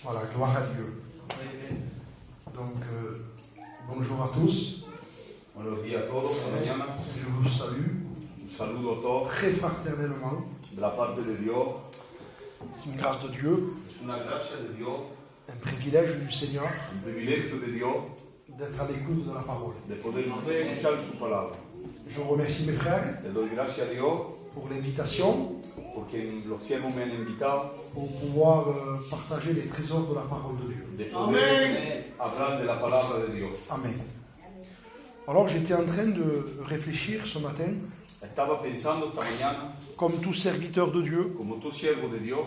Voilà, gloire à Dieu. Donc, bonjour à tous. Buenos días a todos, esta mañana. Je vous salue Un saludo a todos très fraternellement. de la parte de Dios. C'est une grâce de Dieu, Es una gracia de Dios, un privilège du Seigneur un privilegio de Dios d'être à l'écoute de la parole. de poder escuchar su palabra. Je remercie mes frères Le doy gracias a Dios pour l'invitation, porque los siervos me han invitado pour pouvoir partager les trésors de la parole de Dieu. de poder hablar de la palabra de Dios. Amen. Alors j'étais en train de réfléchir ce matin, Estaba pensando esta mañana, comme tout serviteur de Dieu, como tú siervo de Dios,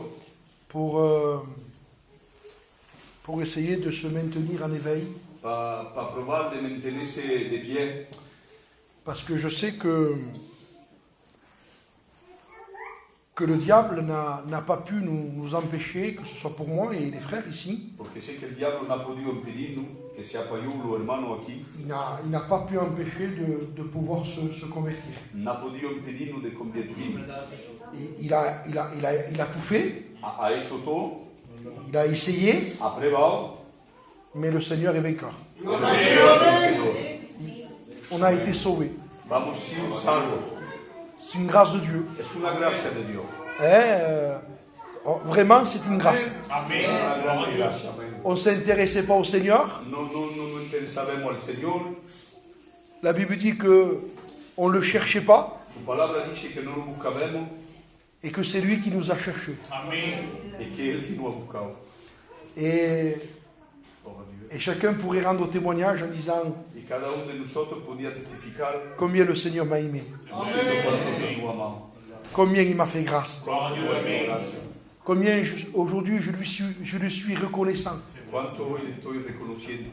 pour essayer de se maintenir en éveil, para probar de mantenerse de pie, parce que je sais que le diable n'a pas pu nous empêcher, que ce soit pour moi et les frères ici, porque sé que el diablo no ha podido impedirnos, que sea para yo los hermanos aquí, il n'a pas pu empêcher de pouvoir se convertir. no ha podido impedirnos de convertirnos. Et il a tout fait, Ha hecho todo, il a essayé, ha probado, mais le Seigneur est vainqueur. pero el Señor. On a été sauvés. Vamos sido salvos. C'est une grâce de Dieu. Es una gracia de Dios. Vraiment, c'est une grâce. Es una gran gracia. On ne s'intéressait pas au Seigneur. No interesábamos al Señor. La Bible dit qu'on ne le cherchait pas Su palabra dice que no lo buscábamos et que c'est lui qui nous a cherchés. y que Él que nos ha buscado. Et chacun pourrait rendre témoignage en disant Y cada uno de nosotros podía testificar combien le Seigneur m'a aimé, diciendo cuánto Dios nos amamos. combien il m'a fait grâce, Cuánto Dios ha hecho gracia. combien aujourd'hui je lui suis reconnaissant. Cuánto hoy le estoy reconociendo.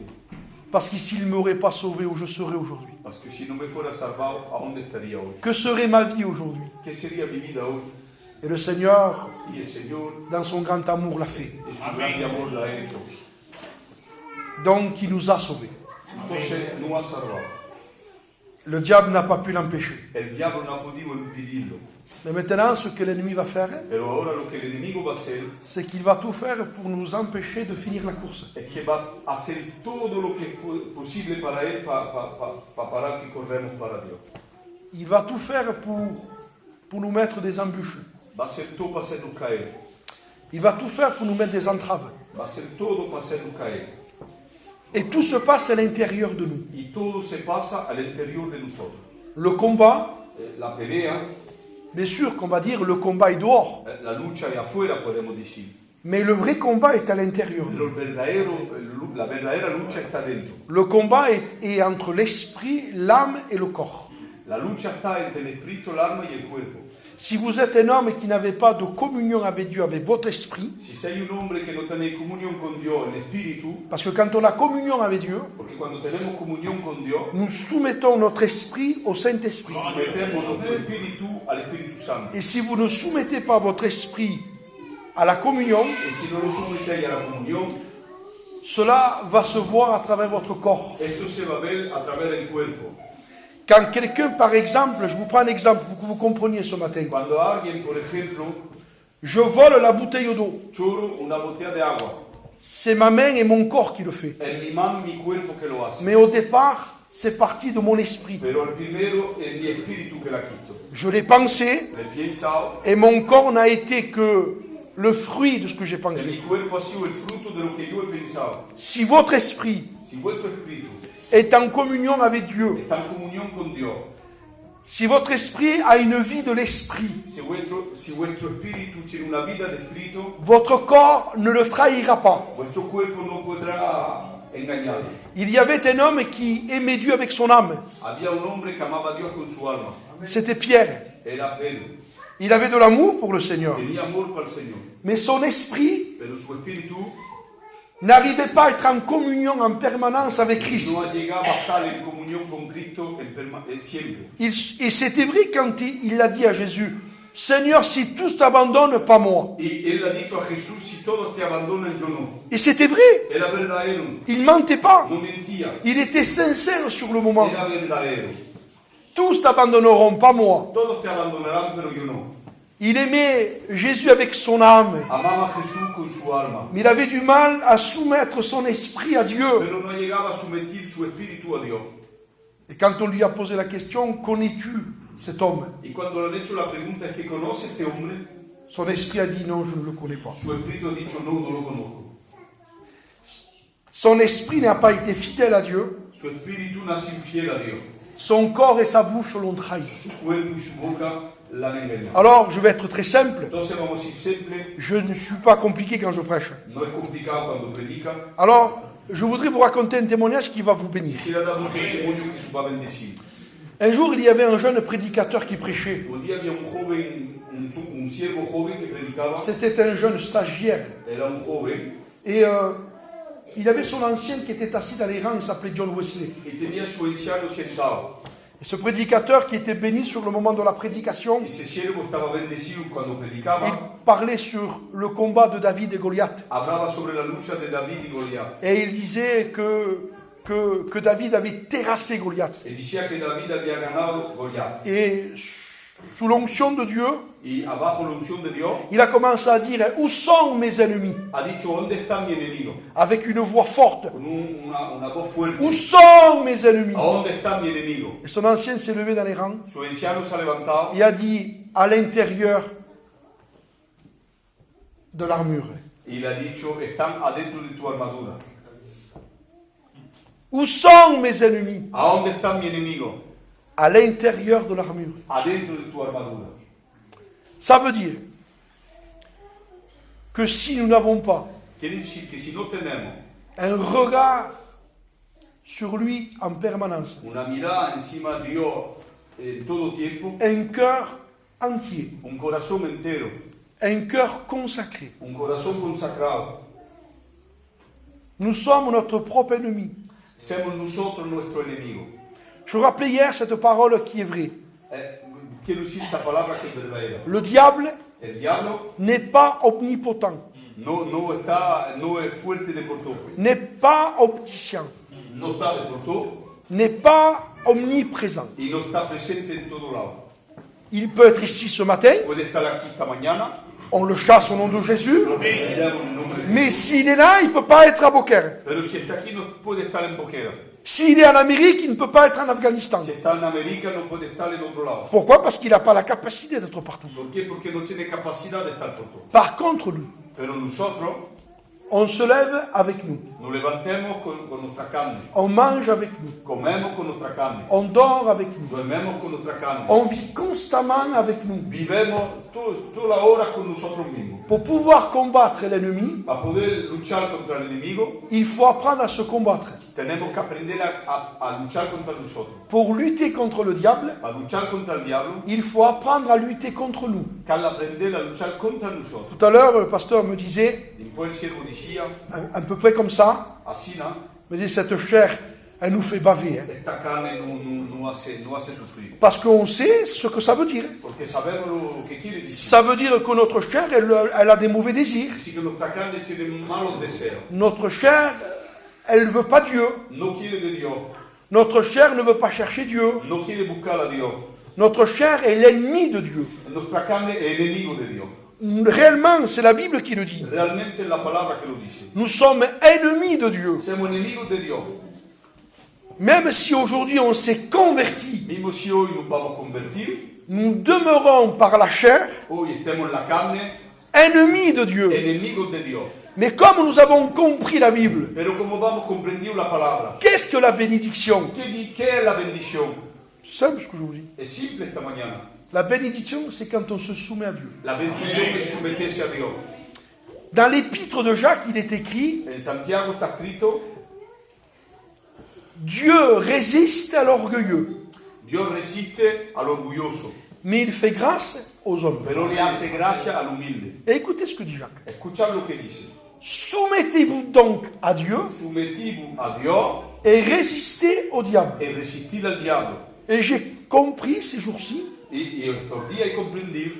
Parce que s'il ne m'aurait pas sauvé, où je serais aujourd'hui? Parce que si no me fuera salvado, ¿a dónde estaría hoy? Que serait ma vie aujourd'hui? ¿Qué sería mi vida hoy? Et le Seigneur, Y el Señor, dans son grand amour, l'a fait. en su grande amor, la ha hecho. Donc, il nous a sauvés. Entonces, nos ha salvado. Le diable n'a pas pu l'empêcher. El diablo no ha podido impedirlo. Mais maintenant, ce que l'ennemi va faire, Pero ahora lo que el enemigo va a hacer c'est qu'il va tout faire pour nous empêcher de finir la course. es que va a hacer todo lo que es posible para él para parar que corremos para Dios. Il va tout faire pour nous mettre des embûches. Va a hacer todo para hacernos caer. Il va tout faire pour nous mettre des entraves. Va a hacer todo para hacernos caer. Et tout se passe à l'intérieur de nous. Y todo se pasa al interior de nosotros. Le combat, La pelea, bien sûr qu'on va dire le combat est dehors. la lucha es afuera, podemos decir. Mais le vrai combat est à l'intérieur. La verdadera lucha está dentro. Le combat est entre l'esprit, l'âme et le corps. La lucha está entre el espíritu, el alma y el cuerpo. Si vous êtes un homme qui n'avait pas de communion avec Dieu, avec votre esprit, Si sei un hombre que no tiene comunión con Dios, el espíritu, parce que quand on a communion avec Dieu, porque cuando tenemos comunión con Dios, nous soumettons notre esprit au Saint-Esprit. sometemos nuestro espíritu al Espíritu Santo. Et si vous ne soumettez pas votre esprit à la communion, Y si no lo sometéis a la comunión, cela va se voir à travers votre corps. esto se va a ver a través del cuerpo. Quand quelqu'un, par exemple, je vous prends un exemple pour que vous compreniez ce matin, Cuando alguien, por ejemplo, je vole la bouteille d'eau, choro una botella de agua, c'est ma main et mon corps qui le fait. es mi mano y mi cuerpo que lo hace. Mais au départ, c'est parti de mon esprit. Pero el primero es mi espíritu que la quito. Je l'ai pensé El piensa, et mon corps n'a été que le fruit de ce que j'ai mi pensé. cuerpo ha sido el fruto de lo que yo he pensado. Si votre esprit Si vuestro espíritu est en communion avec Dieu, está en comunión con Dios, si votre esprit a une vie de l'esprit, si vuestro espíritu tiene una vida de espíritu, votre corps ne le trahira pas. vuestro cuerpo no podrá engañarlo. Il y avait un homme qui aimait Dieu avec son âme. Había un hombre que amaba a Dios con su alma. C'était Pierre. Era Pedro. Il avait de l'amour pour le Seigneur. Tenía amor para el Señor. Mais son esprit Pero su espíritu n'arrivait pas à être en communion en permanence avec no Christ. ha llegado a estar en comunión con Cristo siempre. Et c'était vrai quand il a dit à Jésus, Seigneur, si tous t'abandonnent, pas moi. Y él ha dicho a Jesús, si todos te abandonan, yo no. Et c'était vrai. Era verdadero, Il ne mentait pas. no mentía. Il était sincère sur le moment. Era verdadero. Tous t'abandonneront, pas moi. Todos te abandonarán, pero yo no. Il aimait Jésus avec son âme, amaba a Jesús con su alma, mais il avait du mal à soumettre son esprit à Dieu. pero no llegaba a someter su espíritu a Dios. Et quand on lui a posé la question, connais-tu cet homme? Y cuando le han hecho la pregunta, ¿es que conoce este hombre? Son esprit a dit non, je ne le connais pas. Su espíritu ha dicho, no, no lo conozco. Son esprit n'a pas été fidèle à Dieu. Su espíritu no ha sido infiel a Dios. Son corps et sa bouche l'ont trahi. Su cuerpo y su boca la han engañado. Alors, je vais être très simple. Entonces vamos a ir simple, Je ne suis pas compliqué quand je prêche. no es complicado cuando predica. Alors, je voudrais vous raconter un témoignage qui va vous bénir. Quisiera dar un testimonio que se va a bendecir. Un jour, il y avait un jeune prédicateur qui prêchait. Un día había un joven, un siervo joven que predicaba. C'était un jeune stagiaire. Era un joven Et il avait son ancien qui était assis dans les rangs, il s'appelait John Wesley. y tenía su anciano sentado. Et ce prédicateur qui était béni sur le moment de la prédication, Y ese siervo estaba bendecido cuando il predicaba. parlait sur le combat de David et Goliath. Hablaba sobre la lucha de David y Goliat. Et il disait que David avait terrassé Goliath. Él decía que David había ganado Goliat. Et sous l'onction de Dieu, Y abajo la unción de Dios il a commencé à dire « Où sont mes ennemis ?» ha dicho, ¿dónde está mi enemigo? avec une voix forte. Con una voz fuerte. Où sont mes ennemis? ¿A dónde está mi enemigo? Et son ancien s'est levé dans les rangs Su anciano se ha levantado et a dit à l'intérieur de l'armure. y le ha dicho, están adentro de tu armadura. Où sont mes ennemis? ¿A dónde está mi enemigo? À l'intérieur de l'armure. Adentro de tu armadura. Ça veut dire que si nous n'avons pas Quiere decir que si no tenemos un regard sur lui en permanence, una mirada encima de Dios en todo tiempo, un cœur entier, un corazón entero, un cœur consacré, un corazón consagrado, nous sommes notre propre ennemi. somos nosotros nuestro enemigo. Je rappelais hier cette parole qui est vraie. Quiero decir esta palabra que es verdadera. Le diable El diablo n'est pas omnipotent, no es fuerte de por todo, n'est pas omniscient, no está de por todo n'est pas omniprésent. y no está presente en todo lado. Il peut être ici ce matin, Puede estar aquí esta mañana, on le chasse au nom de Jésus, lo retiramos en nombre de Jesús. mais s'il est là, il ne peut pas être à Beaucaire. Pero si está aquí no puede estar en Boquera. S'il est en Amérique, il ne peut pas être en Afghanistan. Si está en América no puede estar en otro lado. Pourquoi? Parce qu'il n'a pas la capacité d'être partout. ¿Por qué? Porque no tiene capacidad de estar por todo. Par contre, lui, Pero nosotros on se lève avec nous, nos levantemos con nuestra carne, on mange avec nous, comemos con nuestra carne, on dort avec nous, dormemos con nuestra carne, on vit constamment avec nous. vivemos toda la hora con nosotros mismos. Pour pouvoir combattre l'ennemi, Para poder luchar contra el enemigo, il faut apprendre à se combattre. tenemos que aprender a luchar contra nosotros. Pour lutter contre le diable, Para luchar contra el diablo, il faut apprendre à lutter contre nous. que al aprender a luchar contra nosotros. Tout à l'heure, le pasteur me disait, Después el siervo decía, à peu près comme ça, así, ¿no? me disait, cette chair, elle nous fait baver. Hein. Esta carne no hace sufrir. Parce qu'on sait ce que ça veut dire. Porque sabemos lo que quiere decir. Ça veut dire que notre chair, elle a des mauvais désirs. Así que nuestra carne tiene malos deseos. Notre chair, elle ne veut pas Dieu. No quiere de Dios. Notre chair ne veut pas chercher Dieu. No quiere buscar a Dios. Notre chair est l'ennemi de Dieu. Nuestra carne es enemigo de Dios. Réellement, c'est la Bible qui le dit. Realmente es la palabra que lo dice. Nous sommes ennemis de Dieu. Somos enemigos de Dios. Même si aujourd'hui on s'est converti, Mismo si hoy nos vamos a convertir, nous demeurons par la chair hoy estemos en la carne, ennemis de Dieu. enemigos de Dios. Mais comme nous avons compris la Bible, Pero como vamos comprendido la palabra, qu'est-ce que la bénédiction? ¿qué es la bendición? Simple ce que je vous dis. Es simple esta mañana. La bénédiction, c'est quand on se soumet à Dieu. La bendición es someterse a Dios. Dans l'épître de Jacques, il est écrit, En Santiago está escrito, Dieu résiste à l'orgueilleux, Dios resiste al orgulloso, mais il fait grâce aux hommes. pero le hace gracia al humilde. Et écoutez ce que dit Jacques. Escuchad lo que dice. Soumettez-vous donc à Dieu Sometivos a Dios et résistez au diable. y resistir al diablo. Et j'ai compris ces jours-ci, Y estos días he comprendido,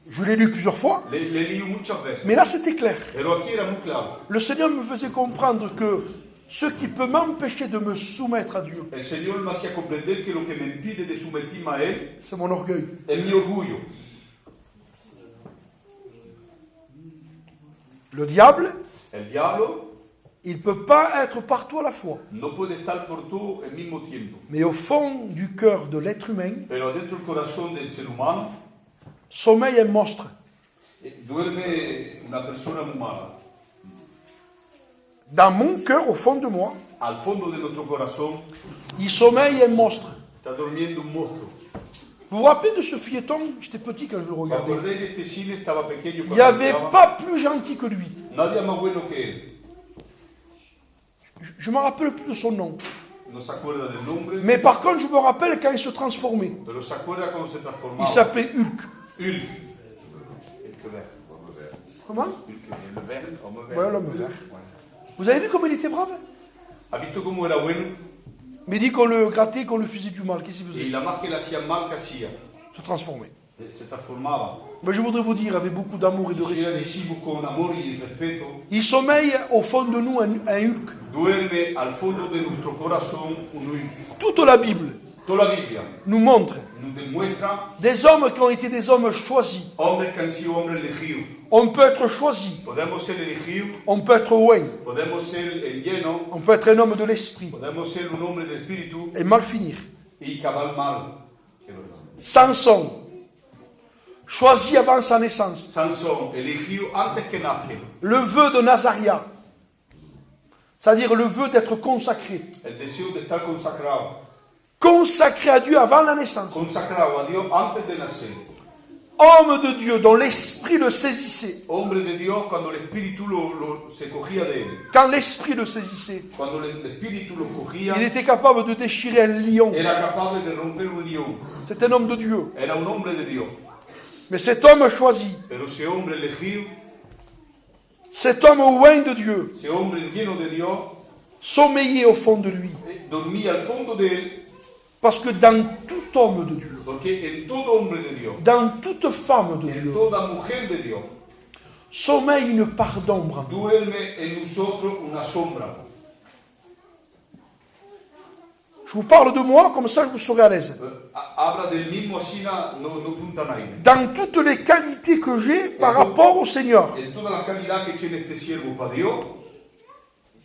je l'ai lu plusieurs fois, le he leído muchas veces, mais là c'était clair. pero aquí era muy claro. Le Seigneur me faisait comprendre que ce qui peut m'empêcher de me soumettre à Dieu, El Señor me hacía comprender que lo que me impide de someterme a Él c'est mon orgueil. es mi orgullo. Le diable, El diablo il ne peut pas être partout à la fois. no puede estar por todo al mismo tiempo. Mais au fond du cœur de l'être humain, Pero adentro del corazón del ser humano sommeille un monstre. duerme una persona muy mala. Dans mon cœur, au fond de moi, Al fondo de nuestro corazón il sommeille un monstre. está durmiendo un monstruo. Vous vous rappelez de ce filleton? J'étais petit quand je le ¿Te regardais. acordás de este cine? Estaba pequeño Il cuando n'y avait estaba. pas plus gentil que lui. No había más bueno que él. Je ne me rappelle plus de son nom. No se acuerda del nombre, Mais par contre, je me rappelle quand il se transformait. pero se acuerda cuando se Il transformaba. s'appelait Hulk. Hulk. Hulk vert, homme vert. Comment? Hulk, le vert, homme vert. Ouais, l'homme vert. Vous avez vu comme il était brave? ¿Ha visto cómo era bueno? Mais dit qu'on le grattait, qu'on le faisait du mal. Qu'est-ce qu'il Y faisait? la más que le hacía mal que hacía, Se transformait. se transformaba. Mais je voudrais vous dire avec beaucoup d'amour et de Si respect. decimos con amor y respeto, Il sommeille au fond de nous un Hulk. duerme al fondo de nuestro corazón un Hulk. Toute la Bible Toda la Biblia nous montre nos demuestra des hommes qui ont été des hommes choisis. hombres que han sido hombres elegidos. On peut être choisi, Podemos ser elegidos, on peut être oint, podemos ser llenos, on peut être un homme de l'esprit podemos ser un hombre de espíritu et mal finir. y cabal mal. Es verdad. Samson, choisi avant sa naissance. Sansón, elegido antes que nazca. Le vœu de Nazaria, c'est-à-dire le vœu d'être consacré. El deseo de estar consagrado. Consacré à Dieu avant la naissance. Consagrado a Dios antes de nacer. Homme de Dieu dont l'esprit le saisissait. Hombre de Dios cuando el espíritu se cogía de él. Quand l'esprit le saisissait, Cuando el espíritu lo cogía, il était capable de déchirer un lion. era capaz de romper un león. C'est un homme de Dieu. Era un hombre de Dios. Mais cet homme choisi, Pero ese hombre elegido, cet homme oint de Dieu, ese hombre lleno de Dios, sommeillait au fond de lui. dormía al fondo de él, Parce que dans tout homme de Dieu, porque en todo hombre de Dios, dans toute femme de en Dieu, toda mujer de Dios, sommeille une part d'ombre en nous. duerme en nosotros una sombra. Je vous parle de moi, comme ça vous serez à l'aise. Habla del mismo así, no punta nadie. Dans toutes les qualités que j'ai par rapport au Seigneur, En toda la calidad que tiene este siervo para Dios,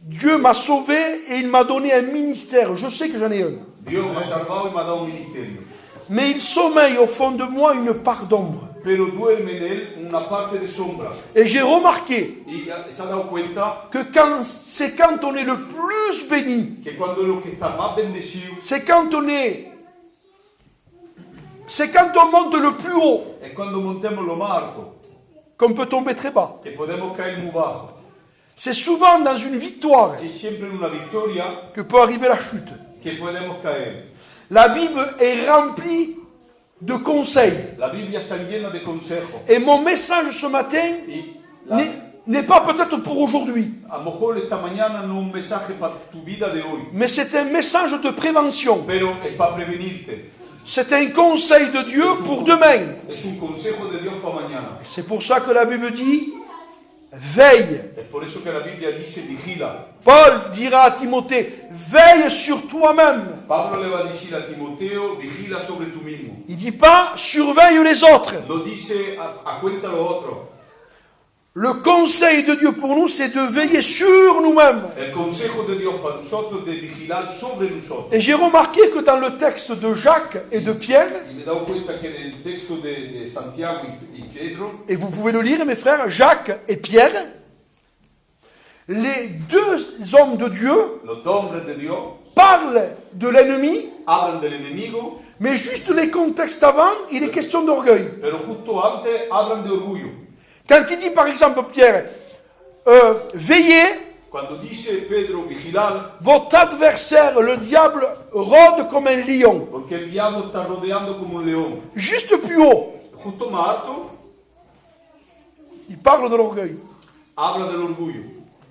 Dieu m'a sauvé et il m'a donné un ministère. Je sais que j'en ai un. Dios me ha salvado y me ha dado un ministerio. Mais il sommeille au fond de moi une part d'ombre. Pero duerme en él una parte de sombra. Et j'ai remarqué Y se ha dado cuenta que c'est quand on est le plus béni, que cuando lo que está más bendecido c'est quand on monte le plus haut, es cuando montemos lo más alto, qu'on peut tomber très bas. que podemos caer muy bajo. C'est souvent dans une victoire Es siempre en una victoria que peut arriver la chute. que podemos caer. La Bible est remplie de conseils. La Biblia está llena de consejos. Et mon message ce matin Y n'est pas peut-être pour aujourd'hui, a lo mejor esta mañana no es un mensaje para tu vida de hoy, mais c'est un message de prévention. pero es para prevenirte. C'est un conseil de Dieu pour demain. Es un consejo de Dios para mañana. C'est pour ça que la Bible dit veille. Es por eso que la Biblia dice vigila. Paul dira à Timothée, veille sur toi-même. Pablo le va a decir a Timoteo, vigila sobre tú mismo. Il dit pas surveille les autres. No dice a cuenta lo otro. Le conseil de Dieu pour nous, c'est de veiller sur nous-mêmes. El consejo de Dios para nosotros es de vigilar sobre nosotros. Et j'ai remarqué que dans le texte de Jacques et de Pierre, Y me he dado cuenta que en el texto de Santiago y Pedro, et vous pouvez le lire mes frères, Jacques et Pierre, les deux hommes de Dieu los dos hombres de Dios parlent de l'ennemi, hablan del enemigo, mais juste les contextes avant, il est question d'orgueil. pero justo antes hablan de orgullo. Quand il dit par exemple Pierre, veillez, Cuando dice Pedro vigilar, votre adversaire, le diable, rôde comme un lion. porque el diablo está rodeando como un león. Juste plus haut, Justo más alto, il parle de l'orgueil. habla del orgullo.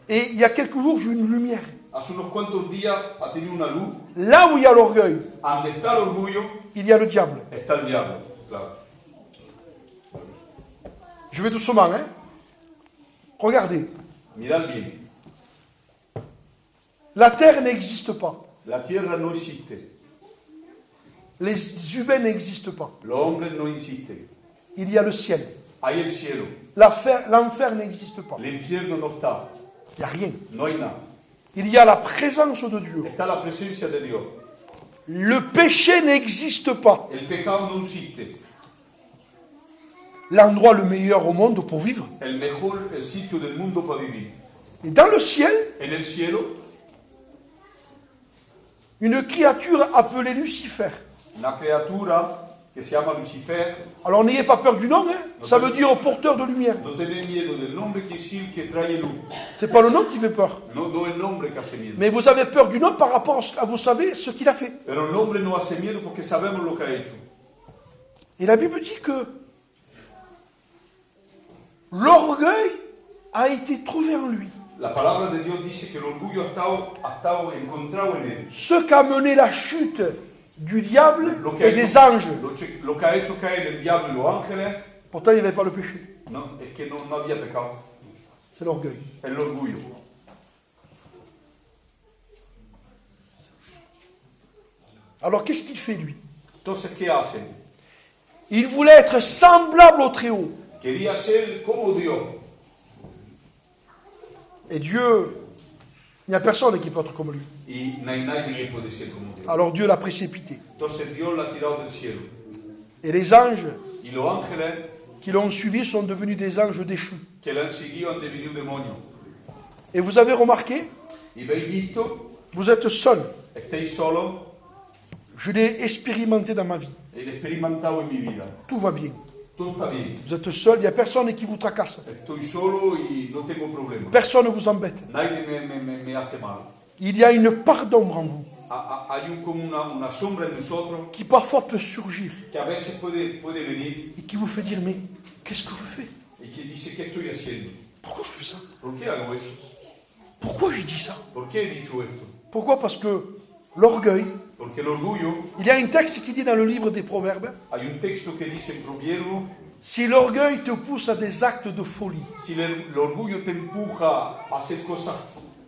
Et il y a quelques jours, j'ai eu une lumière. Hace unos cuantos días ha tenido una luz. Là où il y a l'orgueil, Donde está el orgullo, il y a le diable. está el diablo. Claro. Je vais doucement, hein. Regardez, Mirad bien. la terre n'existe pas. La tierra no existe. Les humains n'existent pas. Los hombres no existen. Il y a le ciel. hay el cielo. L'enfer n'existe pas. L'infierno no está. Il n'y a rien. No hay nada. Il y a la présence de Dieu. Está la presencia de Dios. Le péché n'existe pas. El pecado no existe. L'endroit le meilleur au monde pour vivre. El mejor sitio del mundo para vivir. Et dans le ciel, En el cielo, une créature appelée Lucifer. una criatura que se llama Lucifer. Alors n'ayez pas peur du nom, hein. Ça veut dire porteur de lumière. No tened miedo del nombre que es el que trae luz. C'est pas le nom qui fait peur. No el nombre que hace miedo. Mais vous avez peur du nom par rapport à vous savez ce qu'il a fait. Pero el nombre no hace miedo porque sabemos lo que ha hecho. Et la Bible dit que l'orgueil a été trouvé en lui. La palabra de Dios dice que el orgullo ha estado encontrado en él. Ce qu'a mené la chute du diable Lo que et ha des hecho- anges. lo que ha hecho caer el diablo y los ángeles, Pourtant, il n'y avait pas le péché. no, es que no había pecado. C'est l'orgueil. Es el orgullo. Alors qu'est-ce qu'il fait lui? Entonces, ¿qué hace? Il voulait être semblable au Très-Haut. Quería ser como Dios. Et Dieu, il n'y a personne qui peut être comme lui. Y no hay nadie que puede ser como Dios. Alors Dieu l'a précipité. Entonces Dios la ha tirado del cielo. Et les anges Y los ángeles qui l'ont suivi sont devenus des anges déchus. que la han seguido han devenido demonios. Et vous avez remarqué, Y veis visto, vous êtes seul. estáis solos, Je l'ai expérimenté dans ma vie. y lo he experimentado en mi vida. Tout va bien. Todo está bien. Vous êtes seul, il n'y a personne qui vous tracasse. Estoy solo y no tengo problema. Personne ne vous embête. Nadie me hace mal. Il y a une part d'ombre en vous Hay como una sombra en nosotros qui parfois peut surgir que a veces puede venir et qui vous fait dire, mais qu'est-ce que je fais? y que dice, ¿qué estoy haciendo? Pourquoi je fais ça? ¿Por qué hago esto? Pourquoi je dis ça? ¿Por qué he dicho esto? Pourquoi? Parce que l'orgueil, Porque el orgullo, il y a un texte qui dit dans le livre des Proverbes, hay un texto que dice en Proverbio, si l'orgueil te pousse à des actes de folie, si el orgullo te empuja a hacer cosas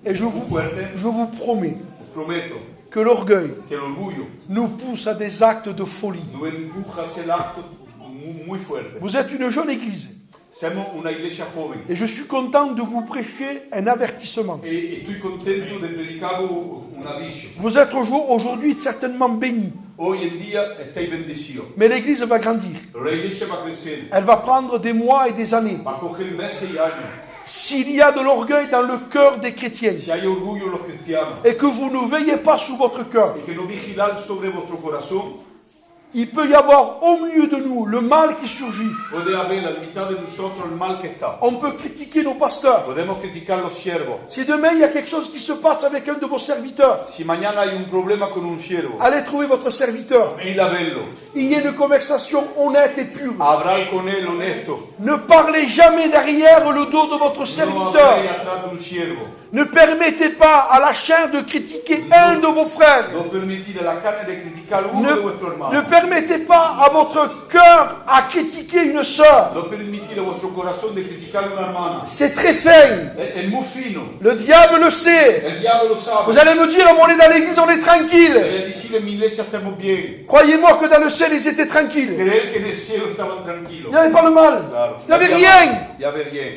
et je muy fuertes, vous promets os prometo que l'orgueil que el orgullo nous pousse à des actes de folie. nos empuja a hacer actos muy fuertes. Vous êtes une jeune église Somos una iglesia joven et je suis content de vous prêcher un avertissement. y estoy contento de predicar un aviso. Vous êtes aujourd'hui certainement bénis, Hoy en día estáis bendecidos, mais l'église va grandir. pero la iglesia va a crecer, Elle va prendre des mois et des années. va a coger meses y años. S'il y a de l'orgueil dans le cœur des chrétiens Si hay orgullo en los cristianos et que vous ne veillez pas sur votre cœur, y que no vigilan sobre vuestro corazón, il peut y avoir au milieu de nous le mal qui surgit. puede haber a la mitad de nosotros el mal que está. On peut critiquer nos pasteurs. Podemos criticar los siervos. Si demain il y a quelque chose qui se passe avec un de vos serviteurs, Si mañana hay un problema con un siervo, allez trouver votre serviteur. ir a verlo, Il y a une conversation honnête et pure. hablar con él honesto. Ne parlez jamais derrière le dos de votre No serviteur. habléis atrás de un siervo. Ne permettez pas à la chair de critiquer un de vos frères. No permitir a la carne de criticar uno de vuestros Ne hermanos. permettez pas à votre cœur à critiquer une sœur. No permitir a vuestro corazón de criticar a una hermana. C'est très fin. Es muy fino. Le diable le sait. El diablo lo sabe. Vous allez me dire, on est dans l'église, on est tranquille. Voy a decir en mi iglesia estamos bien. Croyez-moi que dans le ciel, ils étaient tranquilles. Creer que en el cielo estaban tranquilos. Il n'y avait pas le mal. Claro. Il n'y avait rien. Ya ve bien.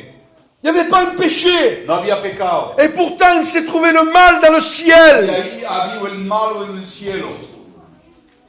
Il n'y avait pas un péché. No había pecado. Et pourtant, il s'est trouvé le mal dans le Y ciel. ahí había el malo en el cielo.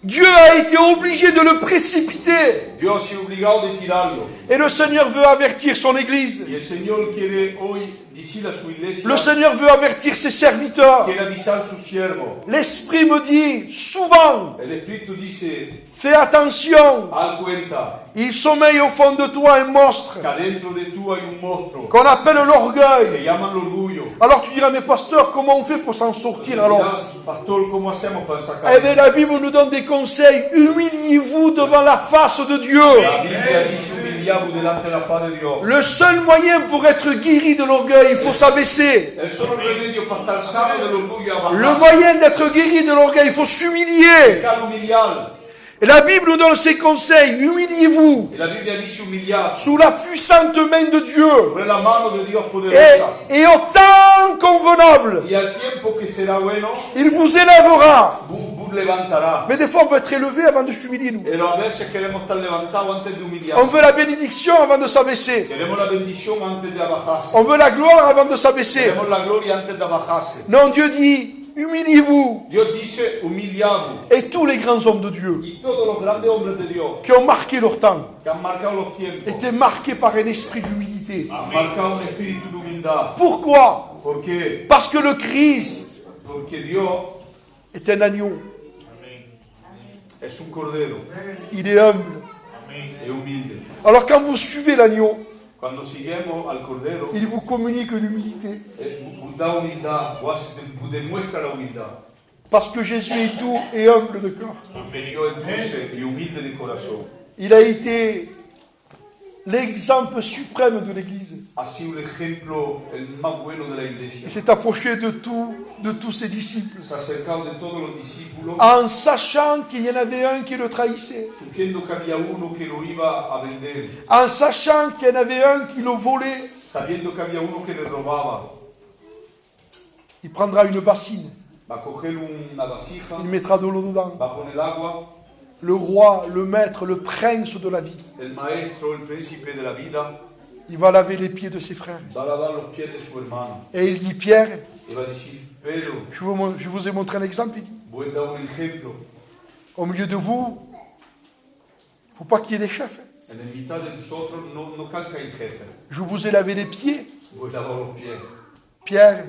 Dieu a été obligé de le précipiter. Dios ha sido obligado de tirarlo. Et le Seigneur veut avertir son église. Y el Señor quiere hoy decir a su iglesia, Le Seigneur veut avertir ses serviteurs. quiere avisar a sus siervos. L'Esprit me dit souvent, El Espíritu dice, fais attention. haz cuenta Il sommeille au fond de toi un monstre que adentro de tú hay un monstruo qu'on appelle que l'orgueil. llaman l'orgullo. Alors tu diras, mais pasteur, comment on fait pour s'en sortir alors? Dirás, pastor, ¿cómo hacemos para Eh sacar? bien, la Bible nous donne des conseils. Humiliez-vous devant la face de Dieu. La Biblia dice, humillamos delante de la faz de Dios. Le seul moyen pour être guéri de l'orgueil, il faut s'abaisser. El solo remedio para estar sano del orgullo es Le abajarse. moyen d'être guéri de l'orgueil, il faut s'humilier. Pecado humillar. Et la Bible nous donne ses conseils. Humiliez-vous Y la Biblia dice humillar sous la puissante main de Dieu. sobre la mano de Dios poderosa. Et au temps convenable, Y al tiempo que será bueno, il vous élèvera. vous tú levantarás. Mais des fois, on veut être élevé avant de s'humilier, nous. Pero a veces queremos estar levantados antes de On humillarnos. veut la bénédiction avant de s'abaisser. Queremos la bendición antes de abajarse. On veut la gloire avant de s'abaisser. Queremos la gloria antes de abajarse. Non, Dieu dit, humiliez-vous. Dios dice, humillados. Et tous les grands hommes de Dieu Y todos los grandes hombres de Dios qui ont marqué leur temps que han marcado los tiempos, étaient marqués par un esprit d'humilité. han marcado un espíritu de humildad. Pourquoi? ¿Por qué? Parce que le Christ Porque Dios est un agneau. es un cordero, Il est humble. es humilde. Alors quand vous suivez l'agneau, Cuando seguimos al cordero, il vous communique l'humilité. vous da humildad, vous demuestra la humildad. Parce que Jésus est doux et humble de cœur. Porque Dios es dulce y humilde de corazón. Il a été l'exemple suprême de l'Église. Ha sido el ejemplo el más bueno de la Il iglesia. s'est approché de tous ses disciples. Se ha acercado de todos los discípulos, En sachant qu'il y en avait un qui le trahissait. supiendo que había uno que lo iba a vender, En sachant qu'il y en avait un qui le volait. sabiendo que había uno que le robaba. Il prendra une bassine. Va a coger una vasija, Il mettra de l'eau dedans. va a poner agua, Le roi, le maître, le prince de la vie. el maestro, el príncipe de la vida, Il va laver les pieds de ses frères. va a lavar los pies de su hermano. Et il dit, Pierre, Y va a decir, Pedro, je vous ai montré un exemple. Il dit, voy a dar un ejemplo. au milieu de vous, il ne faut pas qu'il y ait des chefs. En la mitad de nosotros no calca el jefe. Je vous ai lavé les pieds. Voy a lavar los pies. Pierre,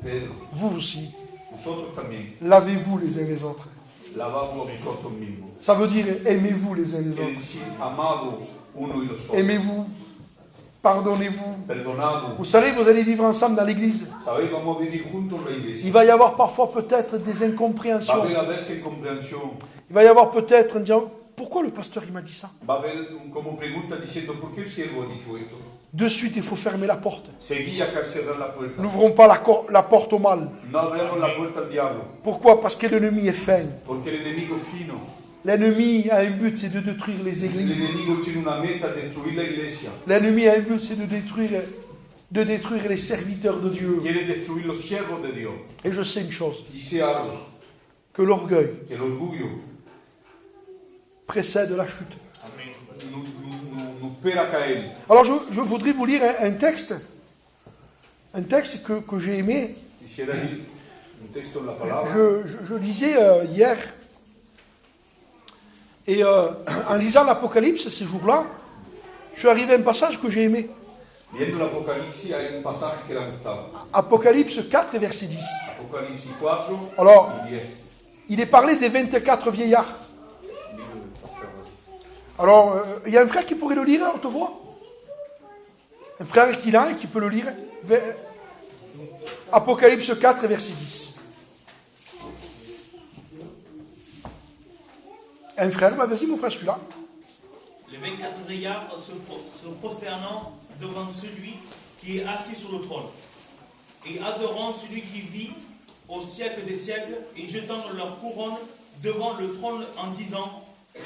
Pedro, vous aussi, vosotros también. lavez-vous les uns les autres. Lavamos a vosotros mismos. Ça veut dire aimez-vous les uns les Quiere autres. decir, amado uno y los otros. Aimez-vous, pardonnez-vous. Perdonado. Vous savez, vous allez vivre ensemble dans l'église. Sabéis, vamos a vivir juntos en la Il iglesia. va y avoir parfois peut-être des Va a incompréhensions. haber a veces incomprensión. Il va y avoir peut-être en disant, pourquoi le pasteur il m'a dit ça? Va a haber como pregunta diciendo, ¿por qué el siervo ha dicho esto? De suite, il faut fermer la porte. Seguía acá cerrar la puerta. N'ouvrons pas la porte au mal. No abrimos la puerta al diablo. Pourquoi? Parce que l'ennemi est fin. Porque el enemigo es fino. L'ennemi a un but, c'est de détruire les El églises. enemigo tiene una meta, destruir la iglesia. L'ennemi a un but, c'est de détruire les serviteurs de Dieu. Quiere destruir los siervos de Dios. Et je sais une chose, Dice algo, que l'orgueil que el orgullo précède la chute. nos espera caer. Alors je voudrais vous lire un texte que j'ai aimé. Quisiera ir un texto en la palabra. Je lisais hier, et en lisant l'Apocalypse ces jours-là, je suis arrivé à un passage que j'ai aimé. Viendo el Apocalipsis hay un pasaje que le gustaba. Apocalypse 4, verset 10. Apocalipsis 4 Alors, y 10. il est parlé des 24 vieillards. Alors, il y a un frère qui pourrait le lire, on te voit. Un frère qui l'a et qui peut le lire. Apocalypse 4, verset 10. Un frère, bah vas-y mon frère, celui-là. Les 24 vieillards se prosternant devant celui qui est assis sur le trône, et adorant celui qui vit au siècle des siècles, et jetant leur couronne devant le trône en disant,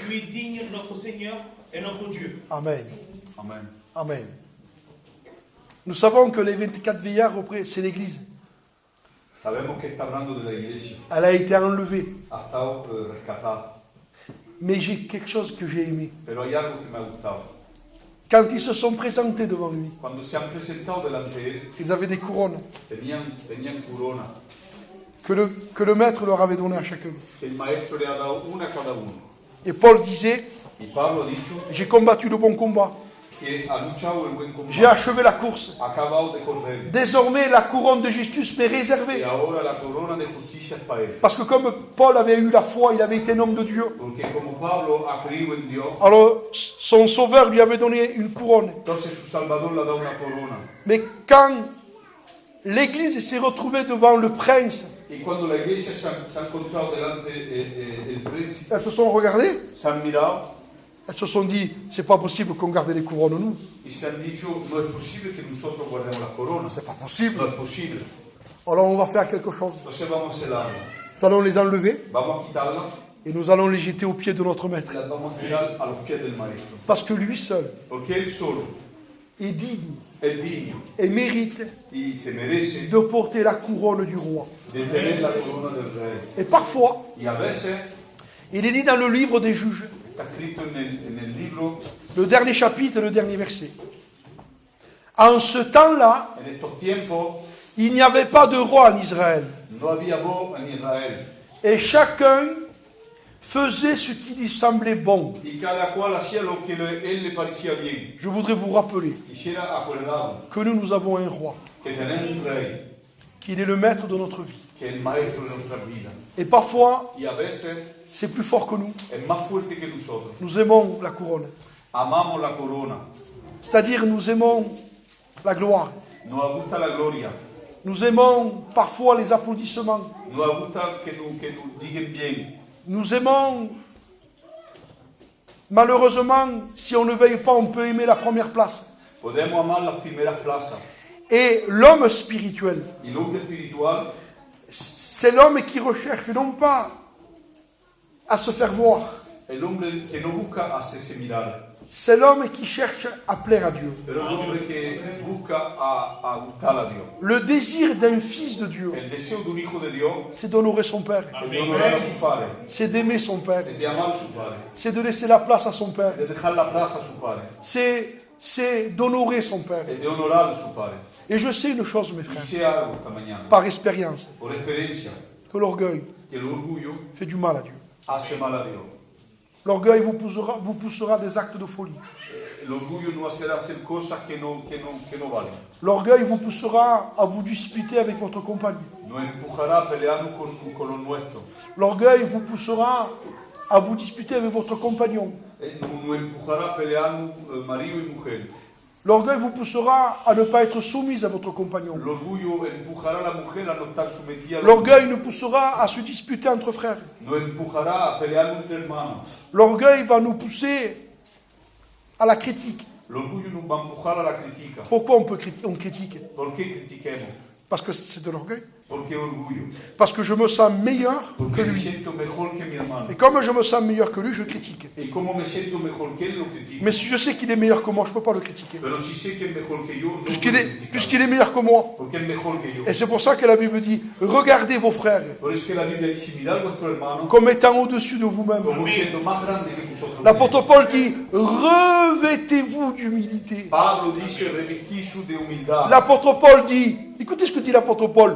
tu es digne, notre Seigneur et notre Dieu. Amen. Amén. Amen. Nous savons que les 24 vieillards, c'est l'Église. Sabemos que está hablando de la iglesia. Elle a été enlevée. Ha estado rescatada. Mais j'ai quelque chose que j'ai aimé. Pero hay algo que me ha gustado. Quand ils se sont présentés devant lui, Cuando se han presentado delante de él, ils avaient des couronnes tenían corona. que le maître leur avait données à chacun. El maestro le ha dado una a cada uno. Et Paul disait, Y Pablo ha dicho j'ai combattu le bon combat, que ha luchado el buen combate. j'ai achevé la course. Ha acabado de correr. Désormais, la couronne de justice m'est Y réservée. ahora la corona de justicia es para él. Parce que comme Paul avait eu la foi, il avait été un homme de Dieu. Porque como Pablo ha creído en Dios, Alors, son sauveur lui avait donné une couronne. entonces su Salvador le ha dado una corona. Mais quand l'Église s'est retrouvée devant le prince, Y cuando la iglesia se ha encontrado delante el príncipe, elles se sont regardées, se han mirado elles se sont dit, c'est pas possible qu'on garde les couronnes, nous. y se han dicho, no es posible que nosotros guardemos las coronas. C'est pas possible. No es posible. Alors on va faire quelque chose. Entonces vamos a hacer algo. Nous allons les enlever Vamos a quitarlas et nous allons les jeter aux pieds de notre maître. y las vamos a tirar a los pies del maestro. Parce que lui seul Porque él solo est digne è digno et mérite y se merece de porter la couronne du roi. de tener la corona del rey. Et parfois, Y a veces il est dit dans le livre des Juges, está escrito en el libro, le dernier chapitre, le dernier verset. En ce temps-là, en estos tiempos il n'y avait pas de roi en Israël. no había voz en Israel. Et chacun faisait ce qui lui semblait bon. Y cada cual hacía lo que él le parecía bien. Je voudrais vous rappeler Quisiera acordar que nous avons un roi, que tenemos un rey, qu'il est le maître de notre vie. que es el maestro de nuestra vida. Et parfois, Y a veces c'est plus fort que nous. es más fuerte que nosotros. Nous aimons la couronne. Amamos la corona. C'est-à-dire, nous aimons la gloire. Nos gusta la gloria. Nous aimons parfois les applaudissements. Nos gusta que nos digan bien. Nous aimons, malheureusement, si on ne veille pas, on peut aimer la première place. Podemos amar las primeras plazas. Et l'homme spirituel, Y el hombre espiritual c'est l'homme qui recherche non pas à se faire voir, el hombre que no busca hacerse mirar, c'est l'homme qui cherche à plaire à Dieu. pero el hombre que busca a gustar a Dios. Le désir d'un fils de Dieu, El deseo de un hijo de Dios c'est d'honorer son Père, es de honorar a su padre, c'est d'aimer son Père, es de amar a su padre, c'est de laisser la place à son Père, de dejar la plaza a su padre, c'est d'honorer son Père. es de honorar a su padre. Et je sais une chose, mes Y frères, sé algo esta mañana, par expérience, por experiencia, que l'orgueil que el orgullo fait du mal à Dieu. hace mal a Dios. L'orgueil vous poussera à des actes de folie. El orgullo no hacerá hacer cosas que no valen. L'orgueil vous poussera à vous disputer avec votre compagne. Nos empujará a pelearnos con los nuestros. L'orgueil vous poussera à vous disputer avec votre compagnon. Nos empujará a pelearnos marido y mujer. L'orgueil vous poussera à ne pas être soumise à votre compagnon. El orgullo empujará a la mujer a no estar sometida a L'orgueil nous poussera à se disputer entre frères. Nos empujará a pelearnos entre hermanos. L'orgueil va nous pousser à la critique. L'orgullo nos va a empujar a la crítica. Pourquoi on critique? ¿Por qué critiquemos? Parce que c'est de l'orgueil. ¿Por qué orgullo? Parce que je me sens meilleur que Porque me lui. siento mejor que mi hermano. Et comme je me sens meilleur que lui, je critique. Y como me siento mejor que él, lo critico. Mais si je sais qu'il est meilleur que moi, je ne peux pas le critiquer. Pero si sé que es mejor que yo, no Puisqu'il puedo est, criticarlo. puisqu'il est meilleur que moi. Porque es mejor que yo. Et c'est pour ça que la Bible dit, regardez vos frères Por eso que la Biblia dice, mirad a vuestro hermano comme étant au-dessus de vous-même. como siendo más grande que vosotros. L'apôtre Paul dit, revêtez-vous d'humilité. Pablo dice, revestíos de humildad. L'apôtre Paul dit, écoutez ce que dit l'apôtre Paul,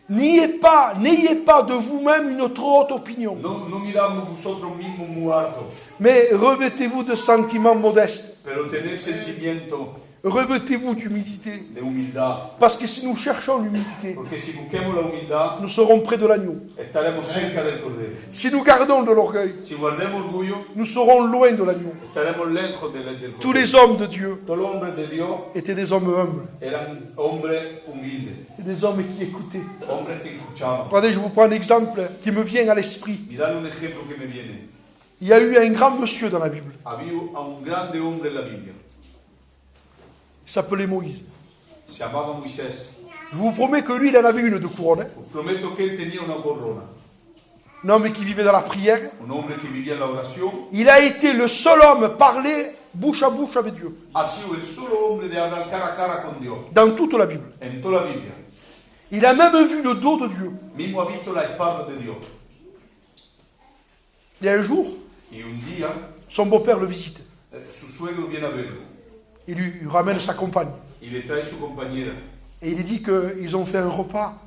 n'ayez pas de vous-même une trop haute opinion, No miramos vosotros mismos muy alto, mais revêtez-vous de sentiments modestes, pero tened sentimiento revêtez-vous d'humilité. de humildad. Parce que si nous cherchons l'humilité, Porque si busquemos la humildad, nous serons près de l'agneau. estaremos cerca del cordero. Si nous gardons de l'orgueil, Si guardemos orgullo, nous serons loin de l'agneau. estaremos lejos del Tous cordero. les hommes de Dieu Todos los hombres de Dios étaient des hommes humbles, eran hombres humildes, des hommes qui écoutaient. hombres que escuchaban. Regardez, je vous prends un exemple qui me vient à l'esprit. Mirad un ejemplo que me viene. Il y a eu un grand monsieur dans la Bible, Había un grande hombre en la Biblia. il s'appelait Moïse. Se llamaba Moisés. Je vous promets que lui, il en avait une de couronne. Hein. Os prometo que él tenía una corona. Un homme qui vivait dans la prière. Un hombre que vivía en la oración. Il a été le seul homme parler bouche à bouche avec Dieu. Ha sido el solo hombre de hablar cara a cara con Dios. Dans toute la Bible. En toda la Biblia. Il a même vu le dos de Dieu. Mismo ha visto la espalda de Dios. Il y a un jour, Y un día, son beau-père le visite. su suegro viene a verlo. Il lui ramène sa compagne. Y le trae su compañera. Et il dit qu'ils ont fait un repas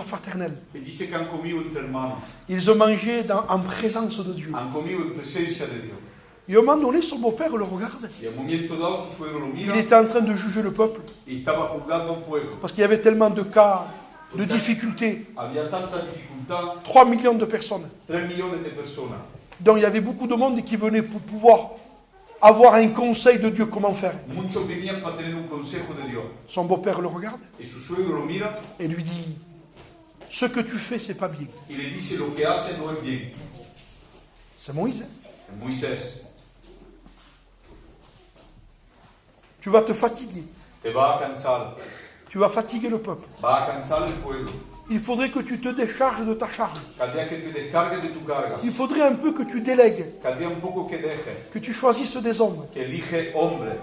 fraternel. Y dice que han comido entre hermanos. Ils ont mangé en présence de Dieu. Han comido en presencia de Dios. Et à un moment donné, son beau-père le regarde. Y en un momento dado su suegro lo Il mira était en train de juger le peuple. y estaba juzgando a un pueblo. Parce qu'il y avait tellement de cas, de difficultés. Había tanta dificultad, 3 millions de personnes. 3 millones de personas. Donc il y avait beaucoup de monde qui venait pour pouvoir avoir un conseil de Dieu comment faire. Muchos venían para tener un consejo de Dios. Son beau-père le regarde Y su suegro lo mira et lui dit, ce que tu fais, c'est pas bien. y le dice lo que hace no es bien. C'est Moïse. Hein. Es Moisés, Tu vas te fatiguer. te va a cansar, Tu vas fatiguer le peuple. va a cansar el pueblo. Il faudrait que tu te décharges de ta charge. Cada día que te descargues de tu carga, Il faudrait un peu que tu délègues, cada día un poco que dejes, que tu choisisses des hommes que elige hombre,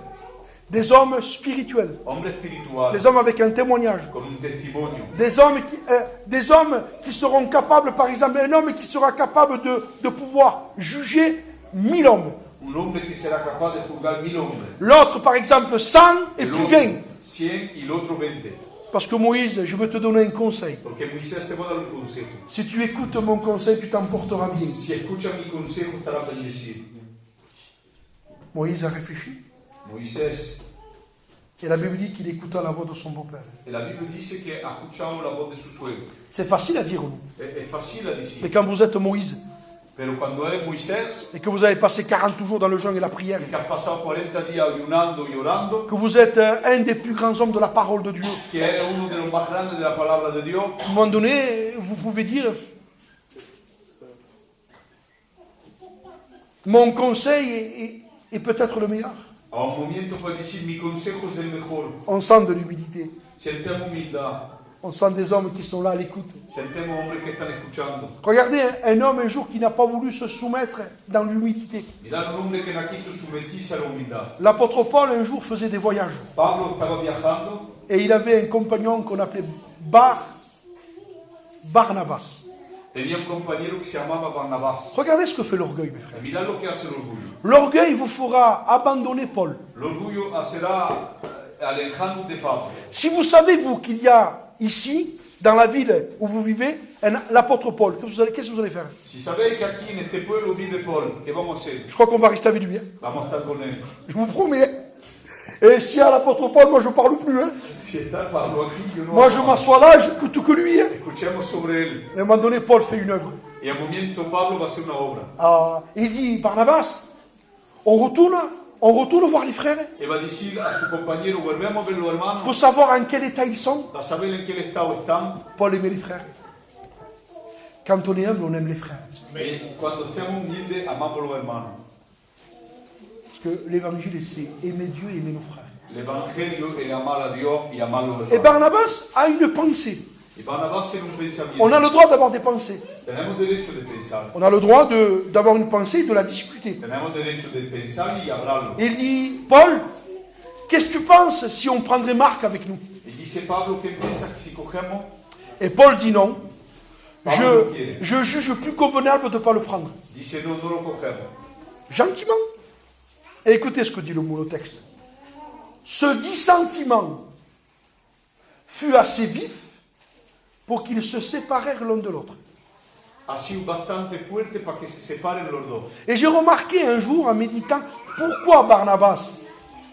Des hommes spirituels. Hombre espiritual, Des hommes avec un témoignage. con un testimonio. Des hommes qui seront capables, par exemple, un homme qui sera capable de pouvoir juger 1000 hommes. Un hombre que será capaz de juzgar 1000 hombres. L'autre, par exemple, 100 et El puis otro 20. 100 y el otro 20. Parce que Moïse, je veux te donner un conseil. Porque Moisés te va a dar un consejo. Si tu écoutes mon conseil, tu t'en porteras bien. Si escuchas mi consejo, estarás bendecido. Moïse a réfléchi. Moisés, Et la Bible dit qu'il écouta la voix de son beau-père. la Bible dice que ha escuchado la voz de su suegro. C'est facile à dire, nous. Es fácil a Mais decir. quand vous êtes Moïse, Pero cuando eres Moisés, et que vous avez passé 40 jours dans le jeûne et la prière, que has pasado 40 días ayunando y orando, que vous êtes un des plus grands hommes de la parole de Dieu, que eres uno de los más grandes de la palabra de Dios, à un moment donné, vous pouvez dire, mon conseil est peut-être le meilleur. a un momento puedes decir, mi consejo es el mejor. On sent de l'humilité. Sentemos humildad, On sent des hommes qui sont là à l'écoute. sentemos hombres que están escuchando. Regardez un homme un jour qui n'a pas voulu se soumettre dans l'humilité. Mirad un hombre que no quiso someterse a la humildad. L'apôtre Paul un jour faisait des voyages. Pablo estaba viajando Et il avait un compagnon qu'on appelait Barnabas. tenía un compañero que se llamaba Barnabás. Regardez ce que fait l'orgueil, mes frères. Y mirad lo que hace el orgullo. L'orgueil vous fera abandonner Paul. L'orgullo hacerá alejando de Pablo. Si vous savez, vous, qu'il y a ici, dans la ville où vous vivez, l'apôtre Paul, qu'est-ce que vous allez faire? Si sabéis que aquí en este pueblo vive Paul, ¿qué vamos a hacer? Je crois qu'on va rester avec lui. Hein. Vamos a estar con él. Je vous promets. Et s'il y a l'apôtre Paul, moi je ne parle plus. Hein. Si está Pablo aquí, yo no. Moi je m'assois là, j'écoute que lui. Hein. Escuchemos sobre él. Et à un moment donné, Paul fait une œuvre. Y al momento Pablo va a hacer una obra. Il dit, Barnabas, on retourne voir les frères Y va a decir a su compañero, volvemos a ver los hermanos, pour savoir en quel état ils sont. para saber en qué estado están. Paul aimait les frères. Quand on est humble, on aime les frères. Y cuando estemos humildes, amamos los hermanos. Parce que l'évangile, c'est aimer Dieu et aimer nos frères. El evangelio es amar a Dios y amar a los Et hermanos. Barnabas a une pensée. Y Barnabás tiene un pensamiento. On a le droit d'avoir des pensées. Tenemos derecho de pensar. On a le droit d'avoir une pensée et de la discuter. Tenemos derecho de pensar y hablarlo. Et il dit, Paul, qu'est-ce que tu penses si on prendrait Marc avec nous? Y dice Pablo que piensa que si cogemos, Et Paul dit non. Pablo no quiere. Je juge plus convenable de ne pas le prendre. Dice no, no lo cogemos. Gentiment. Et écoutez ce que dit le mot, le texte. Ce dissentiment fut assez vif pour qu'ils se séparèrent l'un de l'autre. Ha sido bastante fuerte para que se separen los dos. Et j'ai remarqué un jour en méditant pourquoi Barnabas